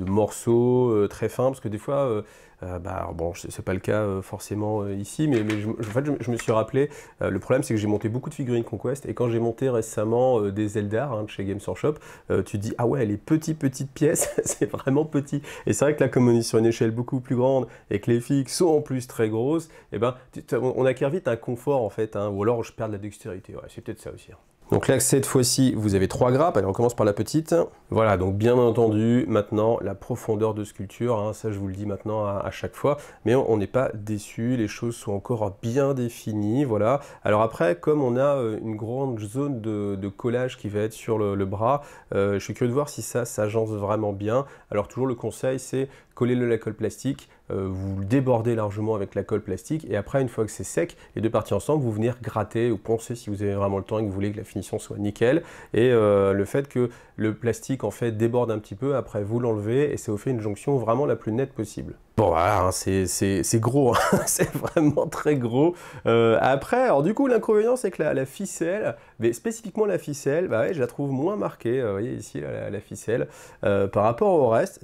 morceaux très fins, parce que des fois, bah, bon, c'est pas le cas forcément ici, mais en fait, je me suis rappelé, le problème c'est que j'ai monté beaucoup de figurines Conquest, et quand j'ai monté récemment des Eldar, hein, de chez Games Workshop, tu te dis, ah ouais, les petites pièces, c'est vraiment petit. Et c'est vrai que là, comme on est sur une échelle beaucoup plus grande, et que les figues sont en plus très grosses, et ben, on acquiert vite un confort en fait, hein, ou alors je perds de la dextérité, ouais, c'est peut-être ça aussi, hein. Donc là, cette fois-ci, vous avez 3 grappes. Allez, on commence par la petite. Voilà, donc bien entendu, maintenant, la profondeur de sculpture, hein, ça je vous le dis maintenant à chaque fois, mais on n'est pas déçu, les choses sont encore bien définies, voilà. Alors après, comme on a une grande zone de collage qui va être sur le bras, je suis curieux de voir si ça s'agence vraiment bien. Alors toujours le conseil, c'est coller-le à la colle plastique, vous le débordez largement avec la colle plastique et après, une fois que c'est sec, les deux parties ensemble, vous venez gratter ou poncer si vous avez vraiment le temps et que vous voulez que la finition soit nickel. Et le fait que le plastique en fait déborde un petit peu, après vous l'enlevez et ça vous fait une jonction vraiment la plus nette possible. Bon voilà, hein, c'est gros, hein, c'est vraiment très gros. Après, alors du coup l'inconvénient c'est que la ficelle, mais spécifiquement la ficelle, bah ouais, je la trouve moins marquée, vous voyez ici la ficelle, par rapport au reste,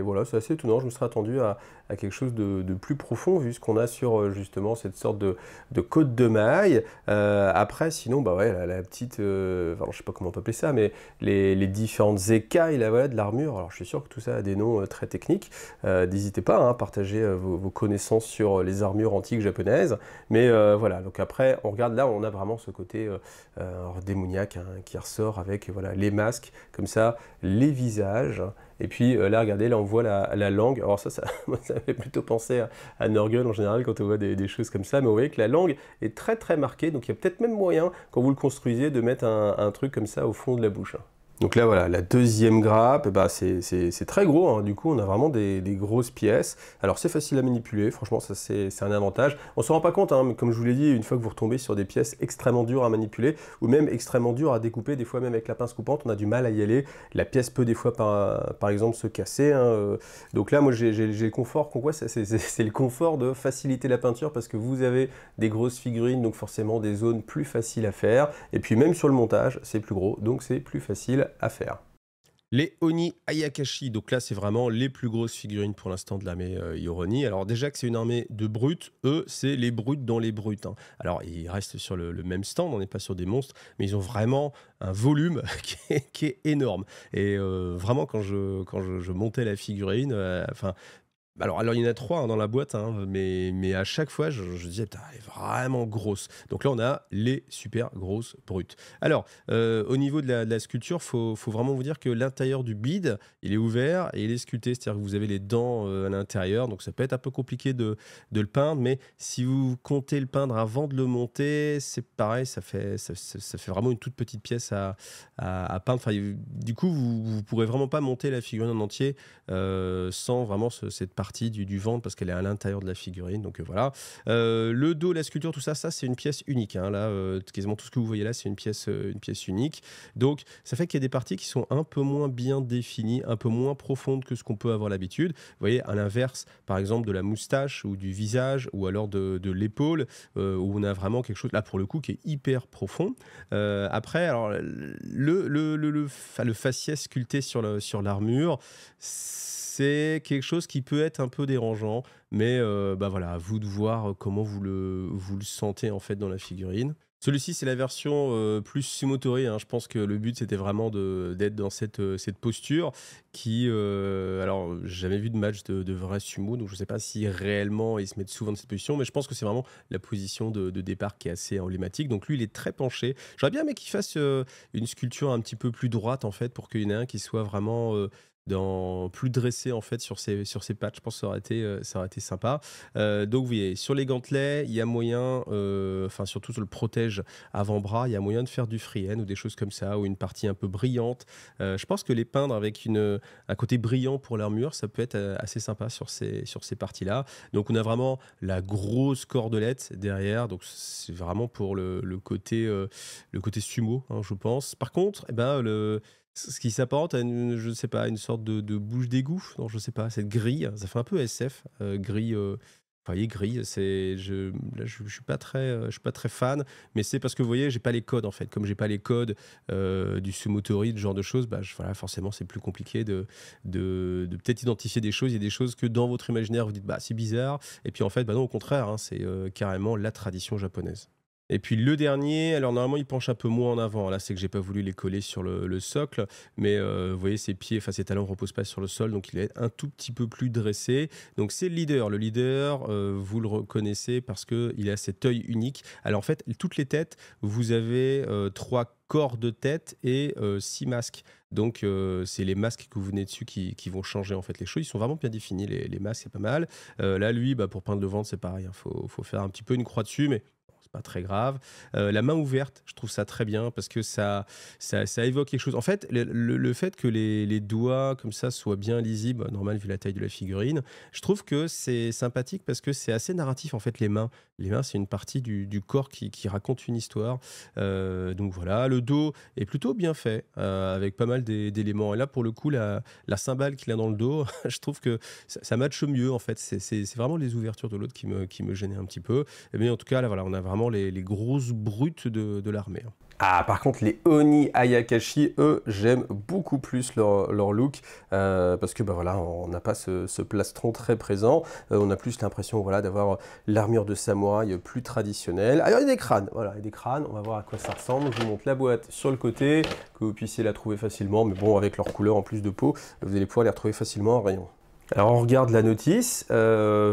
voilà, c'est assez étonnant, je me serais attendu à quelque chose de plus profond vu ce qu'on a sur justement cette sorte de côte de maille. Après sinon, bah ouais, la petite, enfin, je sais pas comment on peut appeler ça, mais les différentes écailles là, voilà, de l'armure, alors je suis sûr que tout ça a des noms très techniques, n'hésitez pas hein, à partager vos connaissances sur les armures antiques japonaises, mais voilà, donc après on regarde là, on a vraiment ce côté démoniaque hein, qui ressort avec voilà, les masques, comme ça, les visages, et puis là regardez, là on voit la langue, alors moi, ça fait plutôt penser à Nurgle en général quand on voit des choses comme ça, mais vous voyez que la langue est très très marquée, donc il y a peut-être même moyen, quand vous le construisez, de mettre un truc comme ça au fond de la bouche. Donc là, voilà, la deuxième grappe, bah, c'est très gros, hein. Du coup, on a vraiment des grosses pièces. Alors, c'est facile à manipuler, franchement, ça, c'est un avantage. On ne se rend pas compte, hein, mais comme je vous l'ai dit, une fois que vous retombez sur des pièces extrêmement dures à manipuler, ou même extrêmement dures à découper, des fois même avec la pince coupante, on a du mal à y aller. La pièce peut des fois, par exemple, se casser, hein. Donc là, moi, j'ai le confort, c'est le confort de faciliter la peinture, parce que vous avez des grosses figurines, donc forcément des zones plus faciles à faire. Et puis même sur le montage, c'est plus gros, donc c'est plus facile à faire. Les Oni Ayakashi, donc là c'est vraiment les plus grosses figurines pour l'instant de l'armée Yoroni. Alors déjà que c'est une armée de brutes, eux c'est les brutes dans les brutes, hein. Alors ils restent sur le même stand, on n'est pas sur des monstres, mais ils ont vraiment un volume qui est énorme. Et vraiment quand je montais la figurine, enfin alors, il y en a 3 hein, dans la boîte, hein, mais à chaque fois, je disais, putain, elle est vraiment grosse. Donc là, on a les super grosses brutes. Alors, au niveau de la sculpture, faut vraiment vous dire que l'intérieur du bide, il est ouvert et il est sculpté. C'est-à-dire que vous avez les dents à l'intérieur. Donc, ça peut être un peu compliqué de le peindre. Mais si vous comptez le peindre avant de le monter, c'est pareil, ça fait vraiment une toute petite pièce à peindre. Enfin, du coup, vous pourrez vraiment pas monter la figurine en entier sans vraiment cette partie du ventre parce qu'elle est à l'intérieur de la figurine. Donc voilà. Le dos, la sculpture, tout ça, c'est une pièce unique, hein. Là, quasiment tout ce que vous voyez là, c'est une pièce unique. Donc ça fait qu'il y a des parties qui sont un peu moins bien définies, un peu moins profondes que ce qu'on peut avoir l'habitude. Vous voyez, à l'inverse, par exemple, de la moustache ou du visage ou alors de l'épaule, où on a vraiment quelque chose, là pour le coup, qui est hyper profond. Après, alors, le faciès sculpté sur l'armure, c'est quelque chose qui peut être un peu dérangeant, mais bah voilà, à vous de voir comment vous le sentez en fait dans la figurine. Celui-ci, c'est la version plus sumotori, hein. Je pense que le but, c'était vraiment d'être dans cette posture qui... alors, j'ai jamais vu de match de vrai sumo, donc je ne sais pas si réellement ils se mettent souvent dans cette position, mais je pense que c'est vraiment la position de départ qui est assez emblématique. Donc lui, il est très penché. J'aurais bien aimé qu'il fasse une sculpture un petit peu plus droite, en fait, pour qu'il y en ait un qui soit vraiment... plus dressé en fait sur ses pattes. Je pense que ça aurait été sympa. Donc vous voyez, sur les gantelets, il y a moyen, enfin surtout sur le protège avant-bras, il y a moyen de faire du freehand ou des choses comme ça, ou une partie un peu brillante. Je pense que les peindre avec un côté brillant pour l'armure, ça peut être assez sympa sur ces parties-là. Donc on a vraiment la grosse cordelette derrière, donc c'est vraiment pour le côté sumo, hein, je pense. Par contre, eh ben, ce qui s'apparente à je sais pas, une sorte de bouche d'égout, non, je sais pas, cette grille, ça fait un peu SF, grille, vous voyez, grille, là, je suis pas très fan, mais c'est parce que vous voyez, j'ai pas les codes en fait. Comme j'ai pas les codes du Sumotori, ce genre de choses, bah, voilà, forcément, c'est plus compliqué de peut-être identifier des choses. Il y a des choses que dans votre imaginaire, vous dites, bah, c'est bizarre, et puis en fait, bah non, au contraire, hein, c'est carrément la tradition japonaise. Et puis le dernier, alors normalement il penche un peu moins en avant. Là, c'est que j'ai pas voulu les coller sur le socle, mais vous voyez ses pieds, enfin ses talons ne reposent pas sur le sol, donc il est un tout petit peu plus dressé. Donc c'est le leader. Le leader, vous le reconnaissez parce que il a cet œil unique. Alors en fait, toutes les têtes, vous avez 3 corps de tête et 6 masques. Donc c'est les masques que vous venez dessus qui vont changer en fait les choses. Ils sont vraiment bien définis, les masques, c'est pas mal. Là, lui, bah, pour peindre le ventre, c'est pareil, hein. Faut faire un petit peu une croix dessus, mais pas très grave. La main ouverte, je trouve ça très bien parce que ça évoque quelque chose. En fait, le fait que les doigts comme ça soient bien lisibles, normal vu la taille de la figurine, je trouve que c'est sympathique parce que c'est assez narratif en fait les mains. Les mains, c'est une partie du corps qui raconte une histoire. Donc voilà, le dos est plutôt bien fait, avec pas mal d'éléments. Et là, pour le coup, la cymbale qu'il a dans le dos, je trouve que ça matche mieux en fait. C'est vraiment les ouvertures de l'autre qui me gênaient un petit peu. Mais en tout cas, là, voilà, on a vraiment les grosses brutes de l'armée, hein. Ah, par contre, les Oni Ayakashi, eux, j'aime beaucoup plus leur look parce que bah, voilà, on n'a pas ce plastron très présent. On a plus l'impression voilà, d'avoir l'armure de samouraï plus traditionnelle. Alors, il y a des crânes, voilà, il y a des crânes. On va voir à quoi ça ressemble. Je vous montre la boîte sur le côté, que vous puissiez la trouver facilement. Mais bon, avec leur couleur en plus de peau, vous allez pouvoir les retrouver facilement en rayon. Alors on regarde la notice,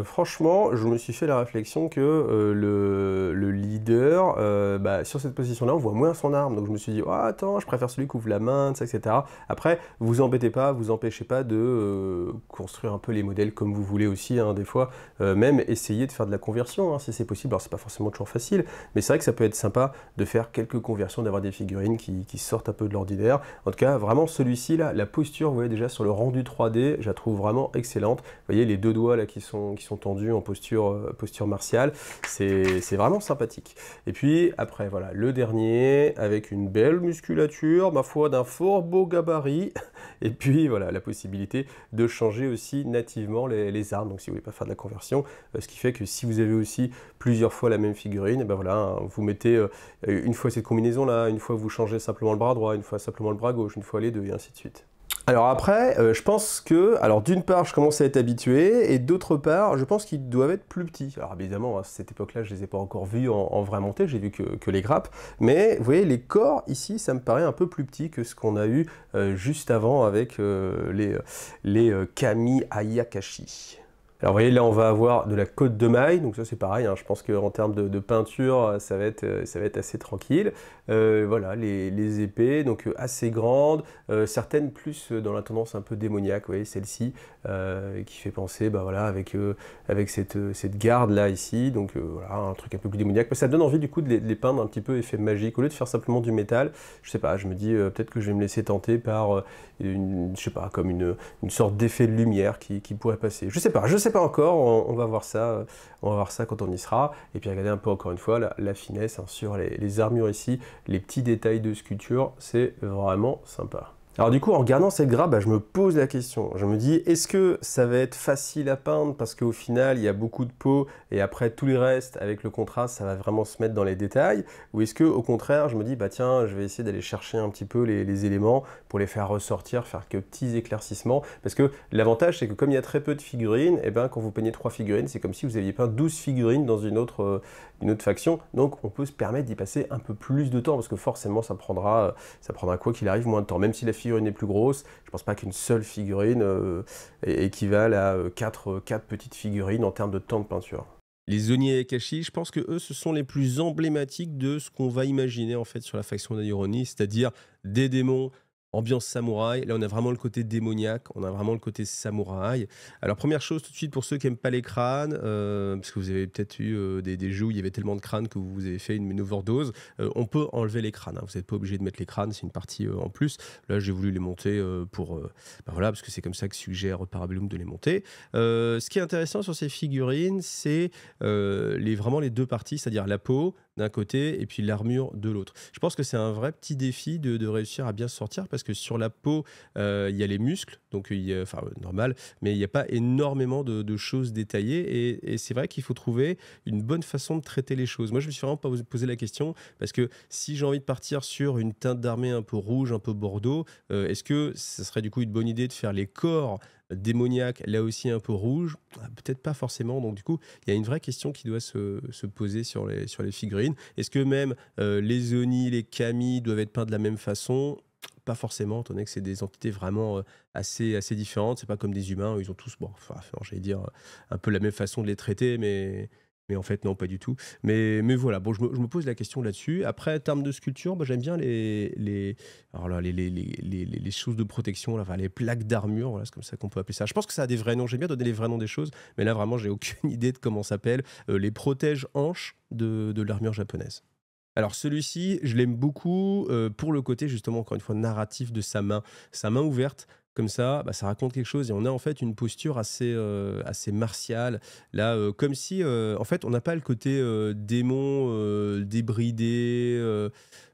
franchement je me suis fait la réflexion que le leader, bah, sur cette position-là on voit moins son arme, donc je me suis dit oh, attends je préfère celui qui ouvre la main, etc. Après vous embêtez pas, vous empêchez pas de construire un peu les modèles comme vous voulez aussi, hein, des fois, même essayer de faire de la conversion hein, si c'est possible, alors c'est pas forcément toujours facile, mais c'est vrai que ça peut être sympa de faire quelques conversions, d'avoir des figurines qui sortent un peu de l'ordinaire. En tout cas vraiment celui-ci là, la posture vous voyez déjà sur le rendu 3D, je la trouve vraiment excellente. Vous voyez les deux doigts là qui sont tendus en posture martiale, c'est vraiment sympathique. Et puis après voilà le dernier avec une belle musculature, ma foi d'un fort beau gabarit, et puis voilà la possibilité de changer aussi nativement les armes, donc si vous voulez pas faire de la conversion, ce qui fait que si vous avez aussi plusieurs fois la même figurine, et ben voilà, hein, vous mettez une fois cette combinaison là, une fois vous changez simplement le bras droit, une fois simplement le bras gauche, une fois les deux, et ainsi de suite. Alors après, je pense que, alors d'une part, je commence à être habitué, et d'autre part, je pense qu'ils doivent être plus petits. Alors évidemment, à cette époque-là, je les ai pas encore vus en vraie montée, j'ai vu que les grappes, mais vous voyez, les corps ici, ça me paraît un peu plus petit que ce qu'on a eu juste avant avec les Kami Ayakashi. Alors vous voyez là on va avoir de la côte de maille, donc ça c'est pareil, hein, je pense qu'en termes de peinture ça va être assez tranquille. Voilà les épées, donc assez grandes, certaines plus dans la tendance un peu démoniaque, vous voyez celle-ci qui fait penser bah, voilà, avec cette garde là ici, donc voilà un truc un peu plus démoniaque. Mais ça donne envie du coup de les peindre un petit peu effet magique, au lieu de faire simplement du métal, je sais pas, je me dis peut-être que je vais me laisser tenter par je sais pas, comme une sorte d'effet de lumière qui pourrait passer. Je sais pas encore, on va voir ça quand on y sera. Et puis regardez un peu encore une fois la finesse hein, sur les armures ici, les petits détails de sculpture, c'est vraiment sympa. Alors du coup, en regardant cette grappe, bah, je me pose la question. Je me dis, est-ce que ça va être facile à peindre parce qu'au final, il y a beaucoup de peau et après tout le reste, avec le contraste, ça va vraiment se mettre dans les détails? Ou est-ce que au contraire, je me dis, bah tiens, je vais essayer d'aller chercher un petit peu les éléments pour les faire ressortir, faire quelques petits éclaircissements? Parce que l'avantage, c'est que comme il y a très peu de figurines, et ben, quand vous peignez 3 figurines, c'est comme si vous aviez peint 12 figurines dans une autre faction. Donc on peut se permettre d'y passer un peu plus de temps parce que forcément, ça prendra quoi qu'il arrive moins de temps. Même si la figurine est plus grosse, je pense pas qu'une seule figurine équivale à 4 petites figurines en termes de temps de peinture. Les Oni Ayakashi, je pense que eux, ce sont les plus emblématiques de ce qu'on va imaginer en fait sur la faction d'Aironi, c'est-à-dire des démons, ambiance samouraï. Là, on a vraiment le côté démoniaque, on a vraiment le côté samouraï. Alors, première chose tout de suite pour ceux qui n'aiment pas les crânes, parce que vous avez peut-être eu des jeux où il y avait tellement de crânes que vous avez fait une overdose, on peut enlever les crânes, hein. Vous n'êtes pas obligé de mettre les crânes, c'est une partie en plus. Là, j'ai voulu les monter bah voilà, parce que c'est comme ça que suggère Parabellum de les monter. Ce qui est intéressant sur ces figurines, c'est vraiment les deux parties, c'est-à-dire la peau d'un côté et puis l'armure de l'autre. Je pense que c'est un vrai petit défi de réussir à bien se sortir parce que sur la peau, il y a les muscles, donc enfin normal, mais il n'y a pas énormément de choses détaillées et c'est vrai qu'il faut trouver une bonne façon de traiter les choses. Moi, je me suis vraiment pas posé la question parce que si j'ai envie de partir sur une teinte d'armée un peu rouge, un peu bordeaux, est-ce que ce serait du coup une bonne idée de faire les corps démoniaque, là aussi un peu rouge, peut-être pas forcément. Donc du coup, il y a une vraie question qui doit se poser sur les figurines. Est-ce que même les Oni, les Kami doivent être peints de la même façon? Pas forcément, étant donné que c'est des entités vraiment assez différentes. C'est pas comme des humains, ils ont tous, bon, enfin, j'allais dire, un peu la même façon de les traiter, mais Mais en fait, non, pas du tout. Mais voilà, bon, je me pose la question là-dessus. Après, en termes de sculpture, bah, j'aime bien alors là, les choses de protection, là, enfin, les plaques d'armure, voilà, c'est comme ça qu'on peut appeler ça. Je pense que ça a des vrais noms. J'aime bien donner les vrais noms des choses, mais là, vraiment, j'ai aucune idée de comment ça s'appelle. Les protège-hanches de l'armure japonaise. Alors celui-ci, je l'aime beaucoup pour le côté justement, encore une fois, narratif de sa main ouverte. Comme ça, bah, ça raconte quelque chose et on a en fait une posture assez martiale. Là, comme si, en fait, on n'a pas le côté démon débridé,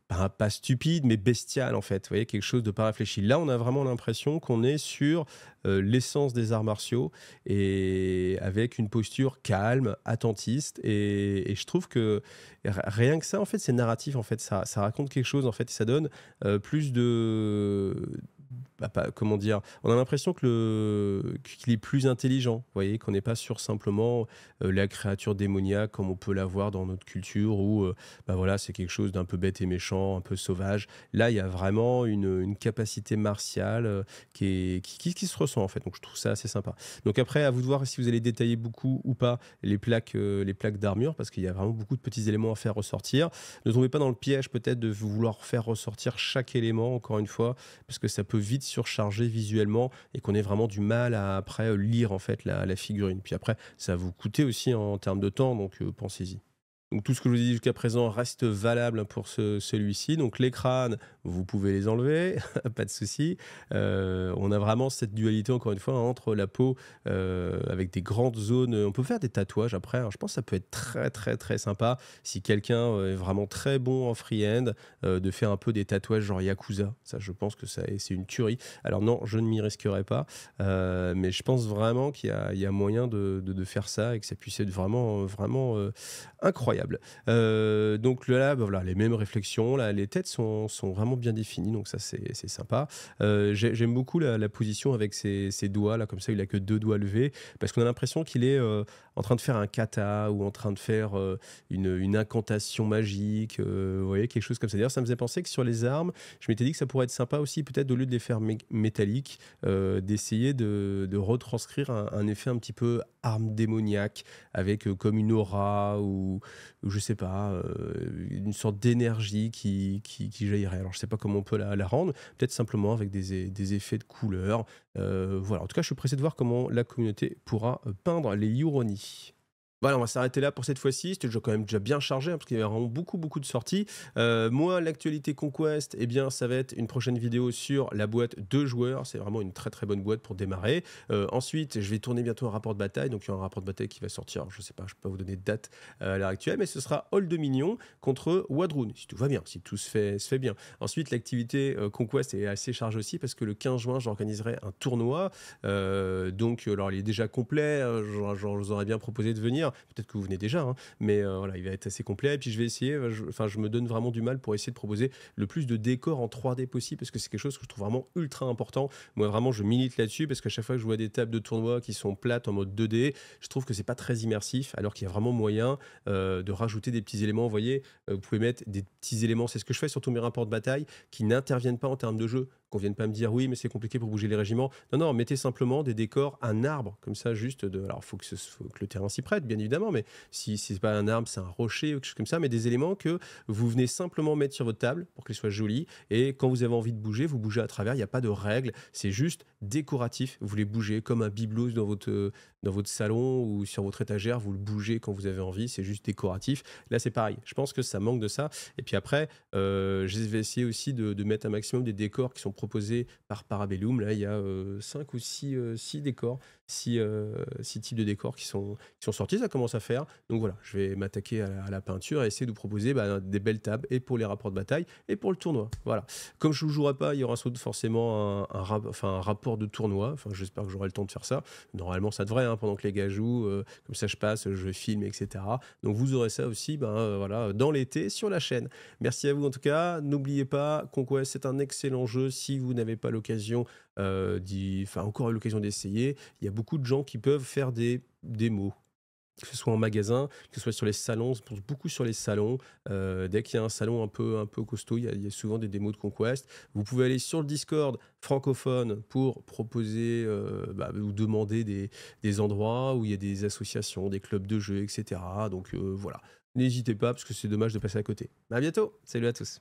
pas stupide, mais bestial en fait. Vous voyez, quelque chose de pas réfléchi. Là, on a vraiment l'impression qu'on est sur l'essence des arts martiaux et avec une posture calme, attentiste. Et je trouve que rien que ça, en fait, c'est narratif. En fait, ça raconte quelque chose en fait, et ça donne plus de comment dire, on a l'impression qu'il est plus intelligent, vous voyez, qu'on n'est pas sur simplement la créature démoniaque comme on peut l'avoir dans notre culture où voilà, c'est quelque chose d'un peu bête et méchant, un peu sauvage. Là, il y a vraiment une capacité martiale qui se ressent en fait, donc je trouve ça assez sympa. Donc après, à vous de voir si vous allez détailler beaucoup ou pas les plaques d'armure parce qu'il y a vraiment beaucoup de petits éléments à faire ressortir. Ne tombez pas dans le piège peut-être de vouloir faire ressortir chaque élément, encore une fois, parce que ça peut vite surcharger visuellement et qu'on ait vraiment du mal à après lire en fait la figurine. Puis après, ça va vous coûter aussi en termes de temps, donc pensez-y. Donc tout ce que je vous ai dit jusqu'à présent reste valable pour celui-ci. Donc les crânes, vous pouvez les enlever, pas de souci. On a vraiment cette dualité, encore une fois, entre la peau avec des grandes zones. On peut faire des tatouages après. Alors, je pense que ça peut être très très très sympa si quelqu'un est vraiment très bon en freehand, de faire un peu des tatouages genre Yakuza. Ça, je pense que c'est une tuerie. Alors non, je ne m'y risquerai pas, mais je pense vraiment il y a moyen de faire ça et que ça puisse être vraiment incroyable. Donc là, bah, voilà, les mêmes réflexions, là, les têtes sont vraiment bien définies, donc ça c'est sympa. J'aime beaucoup la position avec ses doigts, là, comme ça il a que deux doigts levés, parce qu'on a l'impression qu'il est en train de faire un kata ou en train de faire une incantation magique, vous voyez, quelque chose comme ça. D'ailleurs, ça me faisait penser que sur les armes, je m'étais dit que ça pourrait être sympa aussi, peut-être au lieu de les faire métalliques, d'essayer de retranscrire un effet un petit peu arme démoniaque, avec comme une aura ou je sais pas, une sorte d'énergie qui jaillirait. Alors je sais pas comment on peut la rendre, peut-être simplement avec des effets de couleurs. Voilà, en tout cas je suis pressé de voir comment la communauté pourra peindre les Yuroni. Voilà, on va s'arrêter là pour cette fois-ci. C'était déjà quand même déjà bien chargé hein, parce qu'il y avait vraiment beaucoup de sorties. Moi, l'actualité Conquest, eh bien, ça va être une prochaine vidéo sur la boîte 2 joueurs. C'est vraiment une très bonne boîte pour démarrer. Ensuite, je vais tourner bientôt un rapport de bataille. Donc, il y aura un rapport de bataille qui va sortir. Alors, je sais pas, je peux pas vous donner de date à l'heure actuelle, mais ce sera Old Dominion contre Wadrun, si tout va bien, si tout se fait bien. Ensuite, l'activité Conquest est assez chargée aussi parce que le 15 juin, j'organiserai un tournoi. Donc, alors, il est déjà complet. Je vous aurais bien proposé de venir. Peut-être que vous venez déjà, hein, mais voilà, il va être assez complet. Et puis je vais essayer, je me donne vraiment du mal pour essayer de proposer le plus de décors en 3D possible, parce que c'est quelque chose que je trouve vraiment ultra important. Moi, vraiment, je milite là-dessus, parce qu'à chaque fois que je vois des tables de tournoi qui sont plates en mode 2D, je trouve que c'est pas très immersif, alors qu'il y a vraiment moyen de rajouter des petits éléments. Vous voyez, vous pouvez mettre des petits éléments, c'est ce que je fais sur tous mes rapports de bataille, qui n'interviennent pas en termes de jeu. Qu'on vienne pas me dire oui mais c'est compliqué pour bouger les régiments. Non, mettez simplement des décors, un arbre comme ça juste alors faut que le terrain s'y prête bien évidemment, mais si c'est pas un arbre c'est un rocher ou quelque chose comme ça, mais des éléments que vous venez simplement mettre sur votre table pour qu'elle soit jolie, et quand vous avez envie de bouger vous bougez à travers, il n'y a pas de règles, c'est juste décoratif, vous les bougez comme un bibelot dans votre salon ou sur votre étagère, vous le bougez quand vous avez envie, c'est juste décoratif. Là c'est pareil, je pense que ça manque de ça. Et puis après je vais essayer aussi de mettre un maximum des décors qui sont proposés par Parabellum. Là, il y a 5 ou 6 décors, 6 types de décors qui sont sortis. Ça commence à faire. Donc voilà, je vais m'attaquer à la peinture et essayer de vous proposer des belles tables et pour les rapports de bataille et pour le tournoi. Voilà. Comme je ne jouerai pas, il y aura forcément un rapport de tournoi. Enfin, j'espère que j'aurai le temps de faire ça. Normalement, ça devrait, hein, pendant que les gars jouent. Comme ça, je passe, je filme, etc. Donc vous aurez ça aussi voilà, dans l'été sur la chaîne. Merci à vous en tout cas. N'oubliez pas, Conquest, c'est un excellent jeu. Si vous n'avez pas l'occasion encore l'occasion d'essayer, il y a beaucoup de gens qui peuvent faire des démos. que ce soit en magasin, que ce soit sur les salons, on se penche beaucoup sur les salons. Dès qu'il y a un salon un peu costaud, il y a souvent des démos de Conquest. Vous pouvez aller sur le Discord francophone pour proposer ou demander des endroits où il y a des associations, des clubs de jeux, etc. Donc voilà, n'hésitez pas parce que c'est dommage de passer à côté. À bientôt, salut à tous.